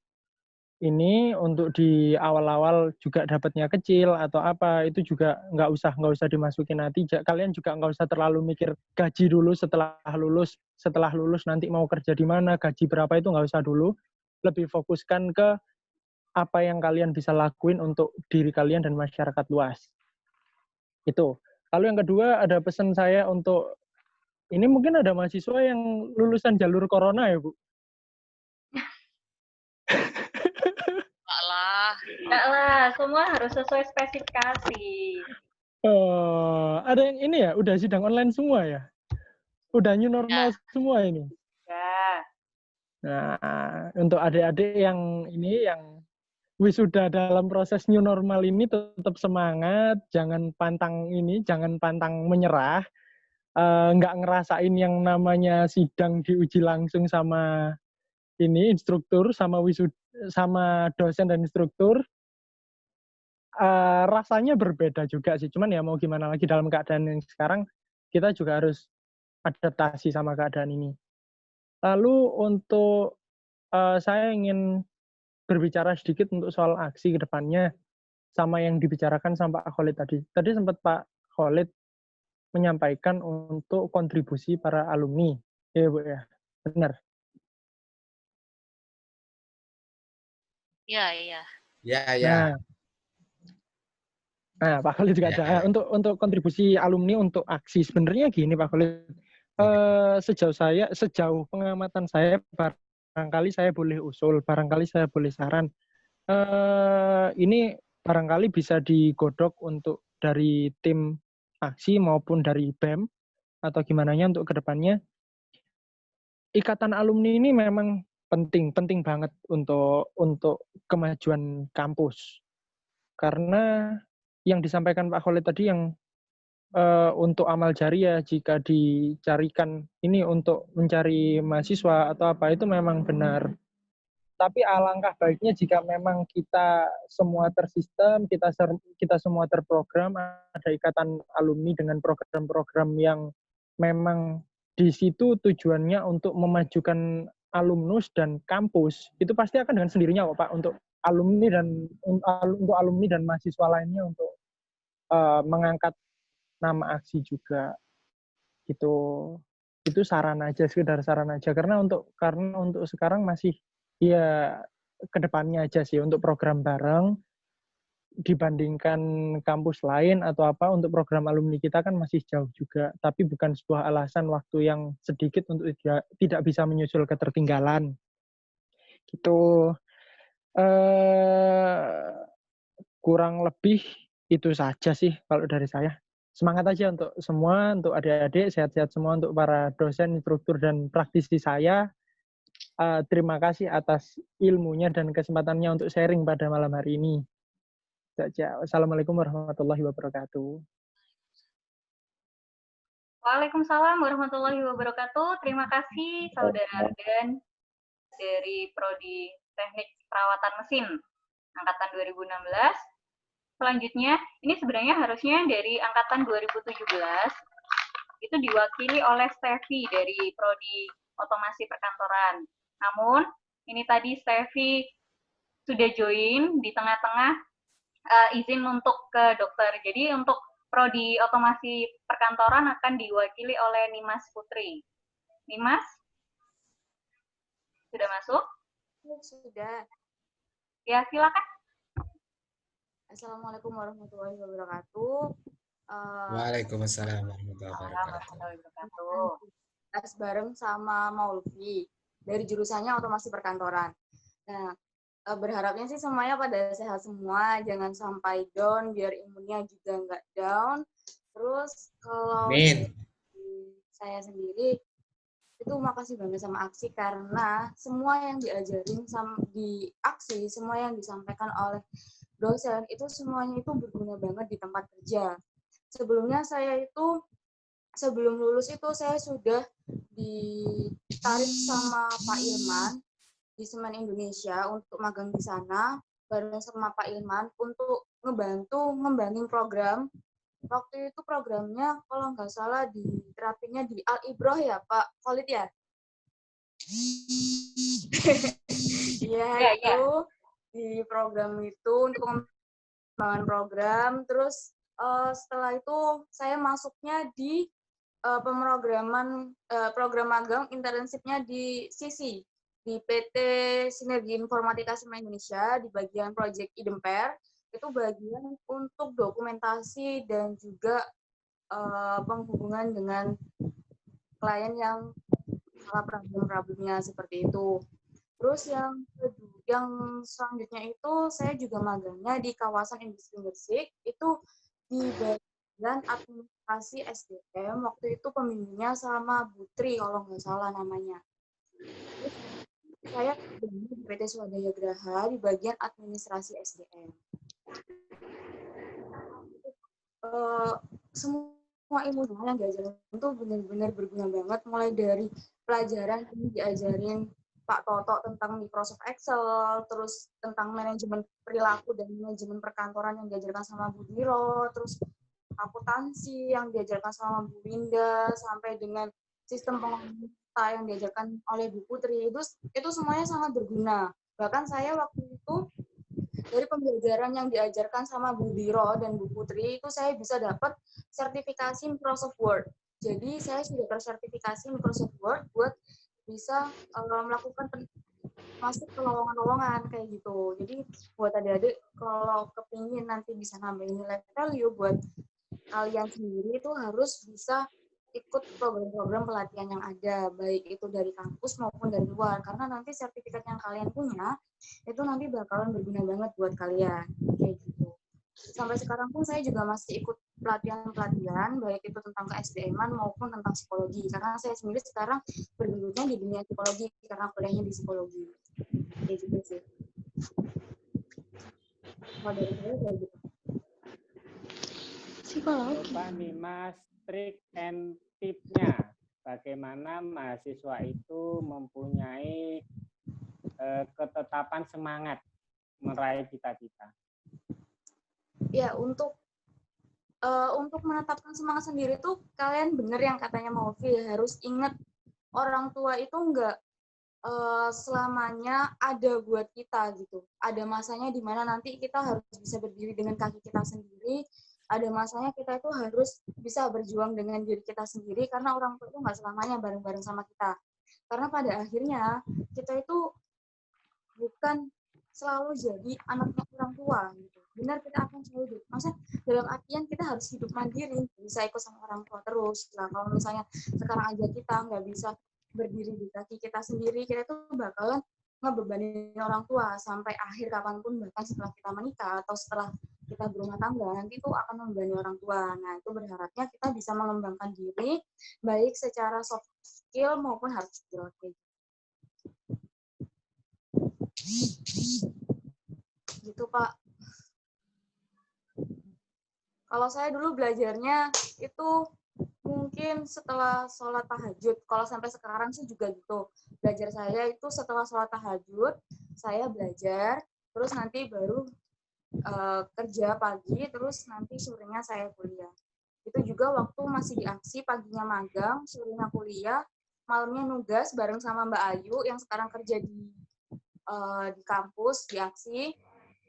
ini untuk di awal-awal juga dapatnya kecil atau apa, itu juga nggak usah dimasukin hati. Kalian juga nggak usah terlalu mikir gaji dulu setelah lulus nanti mau kerja di mana, gaji berapa, itu nggak usah dulu. Lebih fokuskan ke apa yang kalian bisa lakuin untuk diri kalian dan masyarakat luas. Itu. Lalu yang kedua, ada pesan saya untuk, ini mungkin ada mahasiswa yang lulusan jalur corona ya, Bu? Enggak lah, semua harus sesuai spesifikasi. Ada yang ini ya, udah sidang online semua ya? Udah new normal semua ini? Ya. Nah, untuk adik-adik yang ini, yang wisuda dalam proses new normal ini, tetap semangat, jangan pantang menyerah, nggak ngerasain yang namanya sidang diuji langsung sama ini instruktur, sama dosen dan instruktur. Rasanya berbeda juga sih, cuman ya mau gimana lagi, dalam keadaan yang sekarang kita juga harus adaptasi sama keadaan ini. Lalu untuk saya ingin berbicara sedikit untuk soal aksi ke depannya, sama yang dibicarakan sama Pak Khalid tadi. Tadi sempat Pak Khalid menyampaikan untuk kontribusi para alumni. Ya, Bu, ya. Benar. Iya, iya. Ya. Nah, Pak Khalid juga ada. Untuk kontribusi alumni untuk aksi. Sebenarnya gini, Pak Khalid. Sejauh pengamatan saya, barangkali saya boleh usul, barangkali saya boleh saran. Ini barangkali bisa digodok untuk dari tim aksi maupun dari BEM atau gimana untuk kedepannya. Ikatan alumni ini memang penting banget untuk kemajuan kampus. Karena yang disampaikan Pak Khalid tadi, yang untuk amal jariah jika dicarikan ini untuk mencari mahasiswa atau apa, itu memang benar. Tapi alangkah baiknya jika memang kita semua tersistem, kita semua terprogram, ada ikatan alumni dengan program-program yang memang di situ tujuannya untuk memajukan alumnus dan kampus. Itu pasti akan dengan sendirinya kok, Pak, untuk alumni dan mahasiswa lainnya untuk mengangkat nama aksi juga. Gitu. Itu sekedar saran aja, karena untuk sekarang masih ya kedepannya aja sih, untuk program bareng dibandingkan kampus lain atau apa, untuk program alumni kita kan masih jauh juga, tapi bukan sebuah alasan waktu yang sedikit untuk tidak bisa menyusul ketertinggalan. Gitu. Kurang lebih itu saja sih kalau dari saya. Semangat aja untuk semua, untuk adik-adik, sehat-sehat semua, untuk para dosen, instruktur, dan praktisi saya. Terima kasih atas ilmunya dan kesempatannya untuk sharing pada malam hari ini. Assalamualaikum warahmatullahi wabarakatuh. Waalaikumsalam warahmatullahi wabarakatuh. Terima kasih Saudara Ardan dari Prodi Teknik Perawatan Mesin Angkatan 2016. Selanjutnya, ini sebenarnya harusnya dari Angkatan 2017, itu diwakili oleh Stevi dari Prodi Otomasi Perkantoran. Namun, ini tadi Stevi sudah join di tengah-tengah, izin untuk ke dokter. Jadi untuk Prodi Otomasi Perkantoran akan diwakili oleh Nimas Putri. Nimas? Sudah masuk? Sudah. Ya, silakan. Assalamualaikum warahmatullahi wabarakatuh. Waalaikumsalam warahmatullahi wabarakatuh. Tes bareng sama Maulvi dari jurusannya Otomasi Perkantoran. Nah, berharapnya sih semuanya pada sehat semua, jangan sampai down, biar imunnya juga nggak down. Terus kalau saya sendiri itu makasih banget sama aksi, karena semua yang diajarin di aksi, semua yang disampaikan oleh dosen itu semuanya itu berguna banget di tempat kerja. Sebelumnya saya itu sebelum lulus itu saya sudah ditarik sama Pak Ilman di Semen Indonesia untuk magang di sana bareng sama Pak Ilman untuk ngebantu ngembangin program. Waktu itu programnya kalau nggak salah diterapinnya di Al Ibroh ya Pak Khalid ya? Iya itu di program itu untuk pengembangan program. Terus setelah itu saya masuknya di pemrograman program magang internshipnya di SISI, di PT Sinergi Informatika Semen Indonesia di bagian Project Idemper. Itu bagian untuk dokumentasi dan juga penghubungan dengan klien yang salah problem-problemnya seperti itu. Terus yang selanjutnya itu saya juga magangnya di kawasan industri Gresik, itu di bagian administrasi SDM. Waktu itu pembimbingnya sama Putri kalau nggak salah namanya. Terus saya di PT Swadaya Graha di bagian administrasi SDM. Semua ilmu yang diajarin itu benar-benar berguna banget, mulai dari pelajaran yang diajarin Pak Toto tentang Microsoft Excel, terus tentang manajemen perilaku dan manajemen perkantoran yang diajarkan sama Bu Diro, terus akuntansi yang diajarkan sama Bu Winda, sampai dengan sistem pengelolaan yang diajarkan oleh Bu Putri. Itu semuanya sangat berguna. Bahkan saya waktu itu dari pembelajaran yang diajarkan sama Bu Diro dan Bu Putri itu saya bisa dapat sertifikasi Microsoft Word. Jadi saya sudah tersertifikasi Microsoft Word buat bisa melakukan masuk ke lowongan-lowongan kayak gitu. Jadi buat adik-adik kalau kepingin nanti bisa nambahin nilai value buat kalian sendiri itu harus bisa ikut program-program pelatihan yang ada, baik itu dari kampus maupun dari luar, karena nanti sertifikat yang kalian punya itu nanti bakalan berguna banget buat kalian kayak gitu. Sampai sekarang pun saya juga masih ikut pelatihan-pelatihan, baik itu tentang ke-SDM-an maupun tentang psikologi, karena saya sendiri sekarang bergelutnya di dunia psikologi karena kuliahnya di psikologi kayak gitu sih. Kalau dari saya kayak gitu. Psikologi. Pak Dimas, trik and tipsnya bagaimana mahasiswa itu mempunyai ketetapan semangat meraih cita-cita. Ya, untuk menetapkan semangat sendiri tuh kalian bener yang katanya Maufi, harus ingat orang tua itu enggak selamanya ada buat kita gitu. Ada masanya di mana nanti kita harus bisa berdiri dengan kaki kita sendiri. Ada masanya kita itu harus bisa berjuang dengan diri kita sendiri, karena orang tua itu nggak selamanya bareng-bareng sama kita. Karena pada akhirnya kita itu bukan selalu jadi anaknya orang tua gitu. Benar, kita akan selalu hidup. Maksudnya dalam artian kita harus hidup mandiri, bisa ikut sama orang tua terus. Nah, kalau misalnya sekarang aja kita nggak bisa berdiri di kaki kita sendiri, kita tuh bakalan ngebebanin orang tua sampai akhir kapanpun, bahkan setelah kita menikah atau setelah kita berumah tangga, nanti itu akan membebani orang tua. Nah, itu berharapnya kita bisa mengembangkan diri, baik secara soft skill maupun hard skill. Gitu, Pak. Kalau saya dulu belajarnya itu mungkin setelah sholat tahajud. Kalau sampai sekarang sih juga gitu. Belajar saya itu setelah sholat tahajud, saya belajar, terus nanti baru kerja pagi, terus nanti sorenya saya kuliah. Itu juga waktu masih di aksi, paginya magang, sorenya kuliah, malamnya nugas bareng sama Mbak Ayu yang sekarang kerja di kampus, di aksi.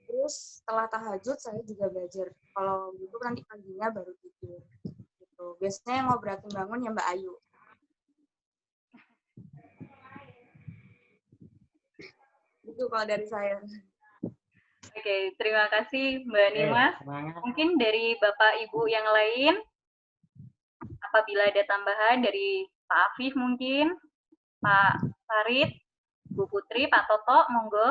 Terus setelah tahajud saya juga belajar. Kalau gitu nanti paginya baru tidur. Gitu. Biasanya yang ngobrakin bangun ya Mbak Ayu. Itu kalau dari saya. Oke, terima kasih Mbak Nimas. Mungkin dari Bapak Ibu yang lain, apabila ada tambahan dari Pak Afif mungkin, Pak Farid, Bu Putri, Pak Toto, monggo.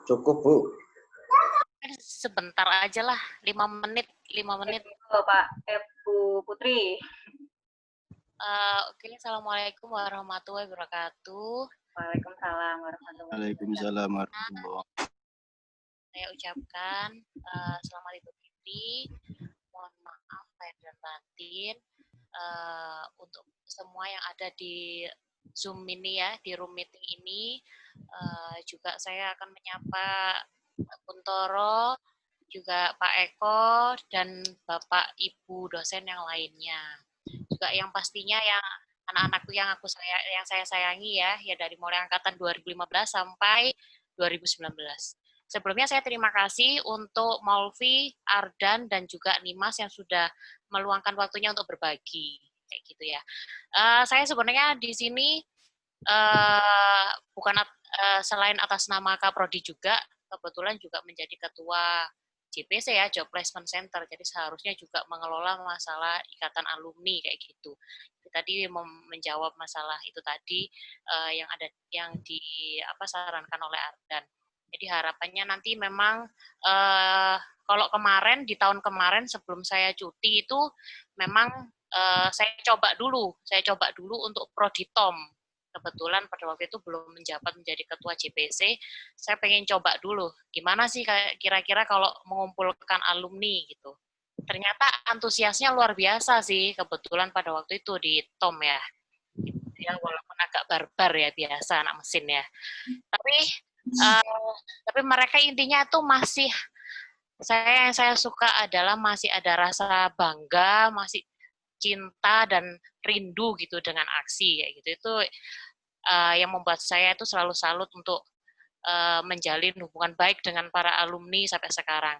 Cukup, Bu. Sebentar aja lah, 5 menit. Pak, Bu Putri. Oke, Assalamualaikum warahmatullahi wabarakatuh. Waalaikumsalam warahmatullahi wabarakatuh. Saya ucapkan selamat Idul Fitri. Mohon maaf lahir dan batin. untuk semua yang ada di Zoom ini ya, di room meeting ini. Juga saya akan menyapa Pak Kuntoro, juga Pak Eko, dan Bapak Ibu dosen yang lainnya. Juga yang pastinya yang anak-anakku yang saya sayangi ya dari mulai angkatan 2015 sampai 2019. Sebelumnya saya terima kasih untuk Maulvi, Ardan, dan juga Nimas yang sudah meluangkan waktunya untuk berbagi, kayak gitu ya. Saya sebenarnya di sini bukan selain atas nama Kaprodi juga, kebetulan juga menjadi ketua JPC ya, Job Placement Center. Jadi seharusnya juga mengelola masalah ikatan alumni kayak gitu. Jadi tadi menjawab masalah itu tadi yang disarankan oleh Ardan. Jadi harapannya nanti memang kalau kemarin di tahun kemarin sebelum saya cuti itu memang saya coba dulu untuk Proditom. Kebetulan pada waktu itu belum menjabat menjadi ketua JPC, saya pengen coba dulu gimana sih kira-kira kalau mengumpulkan alumni gitu. Ternyata antusiasnya luar biasa sih kebetulan pada waktu itu di TOM ya. Ya walaupun agak barbar ya, biasa anak mesin ya. Tapi mereka intinya tuh masih yang saya suka adalah masih ada rasa bangga, masih cinta dan rindu gitu dengan aksi kayak gitu. Itu yang membuat saya itu selalu salut untuk menjalin hubungan baik dengan para alumni sampai sekarang.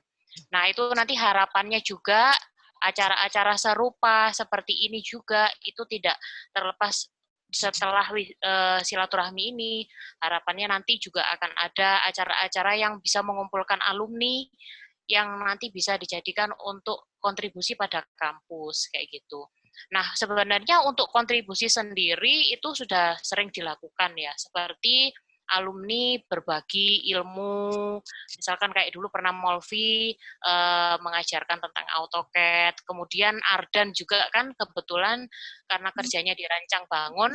Nah, itu nanti harapannya juga acara-acara serupa seperti ini juga itu tidak terlepas setelah silaturahmi ini. Harapannya nanti juga akan ada acara-acara yang bisa mengumpulkan alumni yang nanti bisa dijadikan untuk kontribusi pada kampus kayak gitu. Nah, sebenarnya untuk kontribusi sendiri itu sudah sering dilakukan ya, seperti alumni berbagi ilmu, misalkan kayak dulu pernah Maulvi mengajarkan tentang AutoCAD, kemudian Ardan juga kan kebetulan karena kerjanya di Rancang Bangun,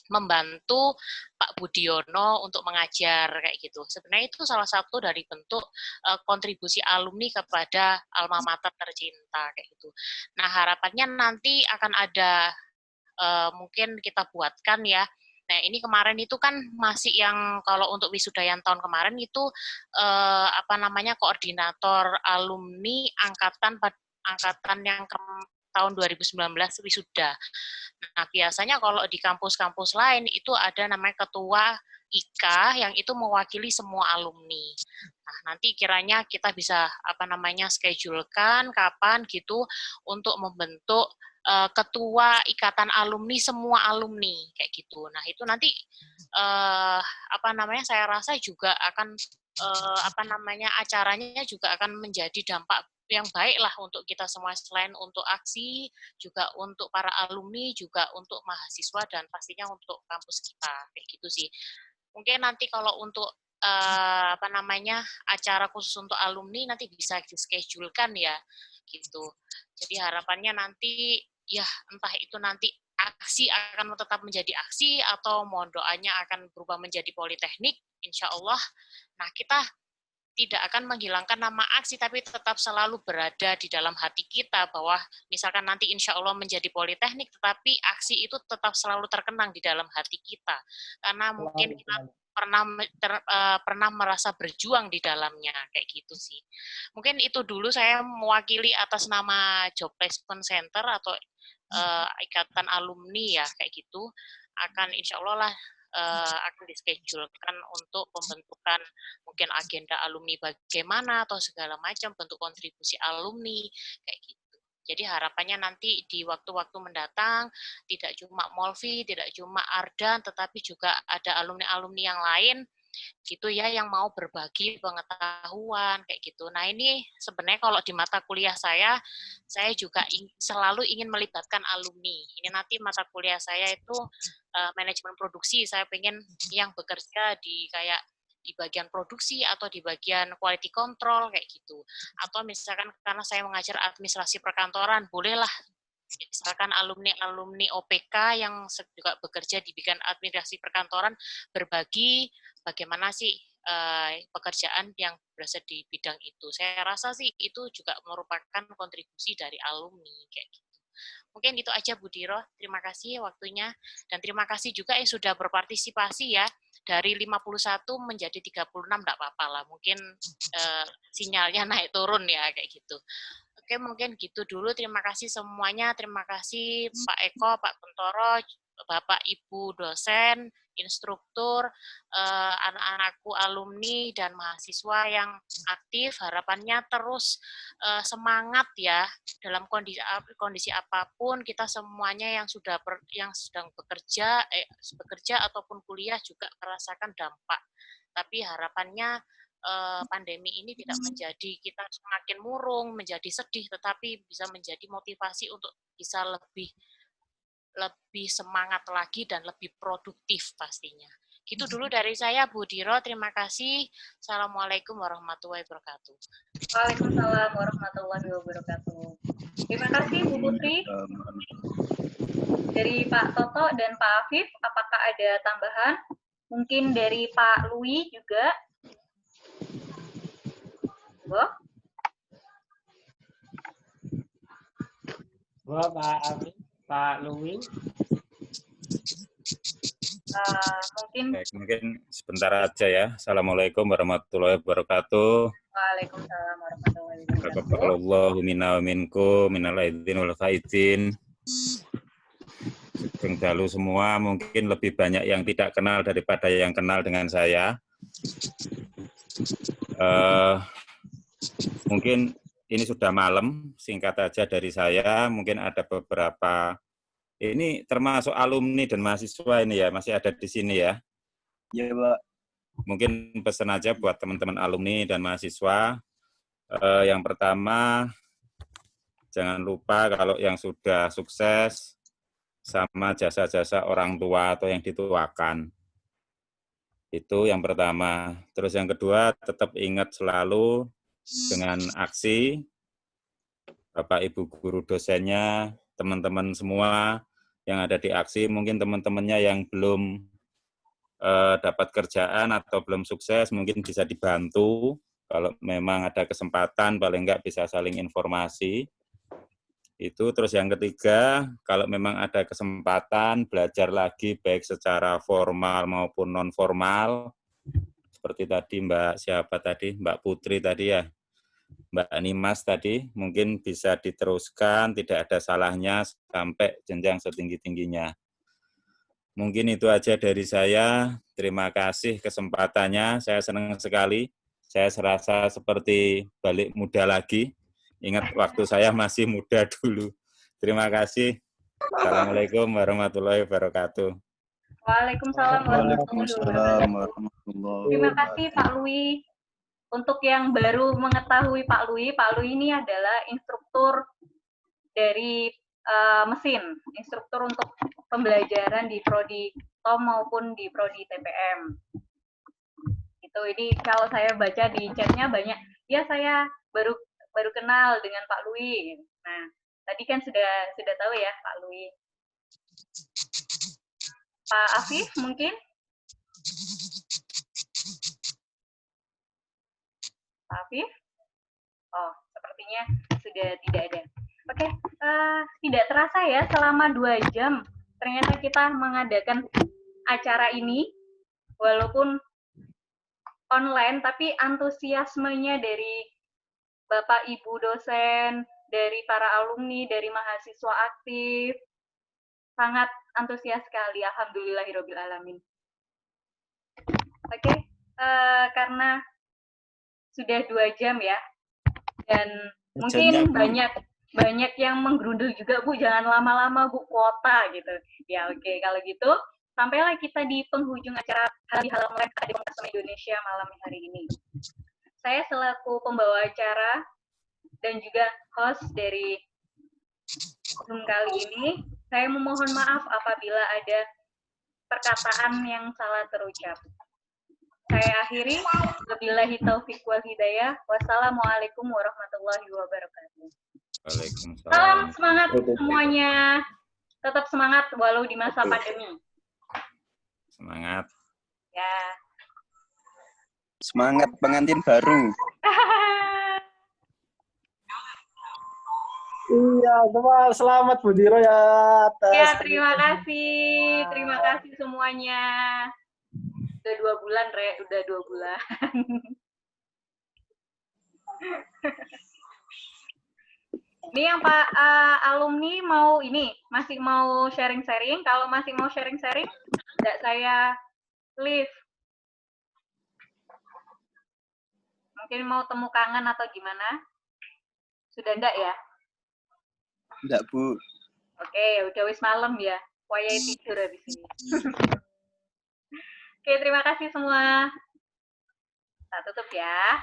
membantu Pak Budiono untuk mengajar kayak gitu. Sebenarnya itu salah satu dari bentuk kontribusi alumni kepada alma mater tercinta kayak gitu. Nah, harapannya nanti akan ada mungkin kita buatkan ya. Nah, ini kemarin itu kan masih yang kalau untuk wisuda yang tahun kemarin itu koordinator alumni angkatan yang tahun 2019 wisuda. Nah, biasanya kalau di kampus-kampus lain itu ada namanya ketua IKA yang itu mewakili semua alumni. Nah, nanti kiranya kita bisa schedulekan kapan gitu untuk membentuk ketua ikatan alumni semua alumni kayak gitu. Nah, itu nanti saya rasa juga akan acaranya juga akan menjadi dampak yang baik lah untuk kita semua, selain untuk aksi, juga untuk para alumni, juga untuk mahasiswa, dan pastinya untuk kampus kita, kayak gitu sih. Mungkin nanti kalau untuk acara khusus untuk alumni nanti bisa di-schedulekan ya, gitu. Jadi harapannya nanti, ya entah itu nanti aksi akan tetap menjadi aksi, atau mohon doanya akan berubah menjadi politeknik, insya Allah. Nah, kita tidak akan menghilangkan nama aksi, tapi tetap selalu berada di dalam hati kita, bahwa misalkan nanti insya Allah menjadi politeknik, tetapi aksi itu tetap selalu terkenang di dalam hati kita. Karena mungkin kita pernah merasa berjuang di dalamnya, kayak gitu sih. Mungkin itu dulu saya mewakili atas nama Job Placement Center atau ikatan alumni ya, kayak gitu. Akan insya Allah lah akan dischedulekan untuk pembentukan mungkin agenda alumni bagaimana atau segala macam bentuk kontribusi alumni kayak gitu. Jadi harapannya nanti di waktu-waktu mendatang tidak cuma Maulvi, tidak cuma Ardan, tetapi juga ada alumni-alumni yang lain gitu ya yang mau berbagi pengetahuan kayak gitu. Nah, ini sebenarnya kalau di mata kuliah saya juga selalu ingin melibatkan alumni. Ini nanti mata kuliah saya itu manajemen produksi. Saya pengen yang bekerja di bagian produksi atau di bagian quality control kayak gitu. Atau misalkan karena saya mengajar administrasi perkantoran, bolehlah misalkan alumni OPK yang juga bekerja di bidang administrasi perkantoran berbagi bagaimana sih pekerjaan yang berasal di bidang itu. Saya rasa sih itu juga merupakan kontribusi dari alumni kayak gitu. Mungkin itu aja Bu Diro, terima kasih waktunya. Dan terima kasih juga yang sudah berpartisipasi ya. Dari 51 menjadi 36 enggak apa-apa lah. Mungkin sinyalnya naik turun ya kayak gitu. Oke, mungkin gitu dulu. Terima kasih semuanya. Terima kasih Pak Eko, Pak Kuntoro, Bapak Ibu dosen, instruktur, anak-anakku alumni dan mahasiswa yang aktif. Harapannya terus semangat ya dalam kondisi apapun. Kita semuanya yang sedang bekerja ataupun kuliah juga merasakan dampak. Tapi harapannya pandemi ini tidak menjadi kita semakin murung, menjadi sedih, tetapi bisa menjadi motivasi untuk bisa lebih semangat lagi dan lebih produktif pastinya. Gitu dulu dari saya, Bu Diro. Terima kasih. Assalamualaikum warahmatullahi wabarakatuh. Waalaikumsalam warahmatullahi wabarakatuh. Terima kasih Bu Putri. Dari Pak Toto dan Pak Afif, apakah ada tambahan? Mungkin dari Pak Lui juga. Pak Afif, Pak Lui. Mungkin sebentar aja ya. Assalamualaikum warahmatullahi wabarakatuh. Waalaikumsalam warahmatullahi wabarakatuh. Taqabbalallahu minna wa minkum minal aidin wal faizin. Sugeng dalu semua, mungkin lebih banyak yang tidak kenal daripada yang kenal dengan saya. Mungkin ini sudah malam, singkat aja dari saya, mungkin ada beberapa, ini termasuk alumni dan mahasiswa ini ya, masih ada di sini ya. Iya, Pak. Mungkin pesan aja buat teman-teman alumni dan mahasiswa. Yang pertama, jangan lupa kalau yang sudah sukses sama jasa-jasa orang tua atau yang dituakan. Itu yang pertama. Terus yang kedua, tetap ingat selalu dengan aksi, Bapak Ibu guru dosennya, teman-teman semua yang ada di aksi, mungkin teman-temannya yang belum dapat kerjaan atau belum sukses, mungkin bisa dibantu, kalau memang ada kesempatan, paling enggak bisa saling informasi. Itu. Terus yang ketiga, kalau memang ada kesempatan, belajar lagi baik secara formal maupun non-formal, seperti tadi Mbak Putri tadi ya, Mbak Nimas tadi, mungkin bisa diteruskan, tidak ada salahnya sampai jenjang setinggi-tingginya. Mungkin itu aja dari saya. Terima kasih kesempatannya, saya senang sekali. Saya serasa seperti balik muda lagi. Ingat waktu saya masih muda dulu. Terima kasih. Assalamualaikum warahmatullahi wabarakatuh. Waalaikumsalam warahmatullahi wabarakatuh. Terima kasih Pak Lui. Untuk yang baru mengetahui Pak Lui ini adalah instruktur dari mesin, instruktur untuk pembelajaran di Prodi TOM maupun di Prodi TPM. Ini kalau saya baca di chatnya banyak, ya saya baru kenal dengan Pak Lui. Nah, tadi kan sudah tahu ya Pak Lui. Pak Afif mungkin? Pak Afif? Oh, sepertinya sudah tidak ada. Oke, tidak terasa ya, selama 2 jam ternyata kita mengadakan acara ini, walaupun online, tapi antusiasmenya dari Bapak Ibu dosen, dari para alumni, dari mahasiswa aktif, sangat antusias sekali, alhamdulillahirobbilalamin. Oke, karena sudah 2 jam ya, dan mungkin banyak yang menggerundel juga, Bu, jangan lama-lama, Bu, kuota gitu. Ya oke, kalau gitu sampailah kita di penghujung acara Hari Halal Melek di Komunitas Indonesia malam hari ini. Saya selaku pembawa acara dan juga host dari Zoom kali ini, saya memohon maaf apabila ada perkataan yang salah terucap. Saya akhiri, wabillahi taufiq wal hidayah. Wassalamualaikum warahmatullahi wabarakatuh. Waalaikumsalam. Salam semangat semuanya. Tetap semangat walau di masa pandemi. Semangat. Ya. Semangat pengantin baru. Iya, teman. Selamat Bu Diro ya atas. Ya, terima kasih semuanya. Udah 2 bulan, Re. Udah 2 bulan. Ini yang Pak alumni mau masih mau sharing-sharing. Kalau masih mau sharing-sharing, tidak saya leave. Mungkin mau temu kangen atau gimana? Sudah enggak ya? Enggak, Bu. Oke, udah wis malam ya. Wayai tidur habis ini. Oke, terima kasih semua. Kita tutup ya.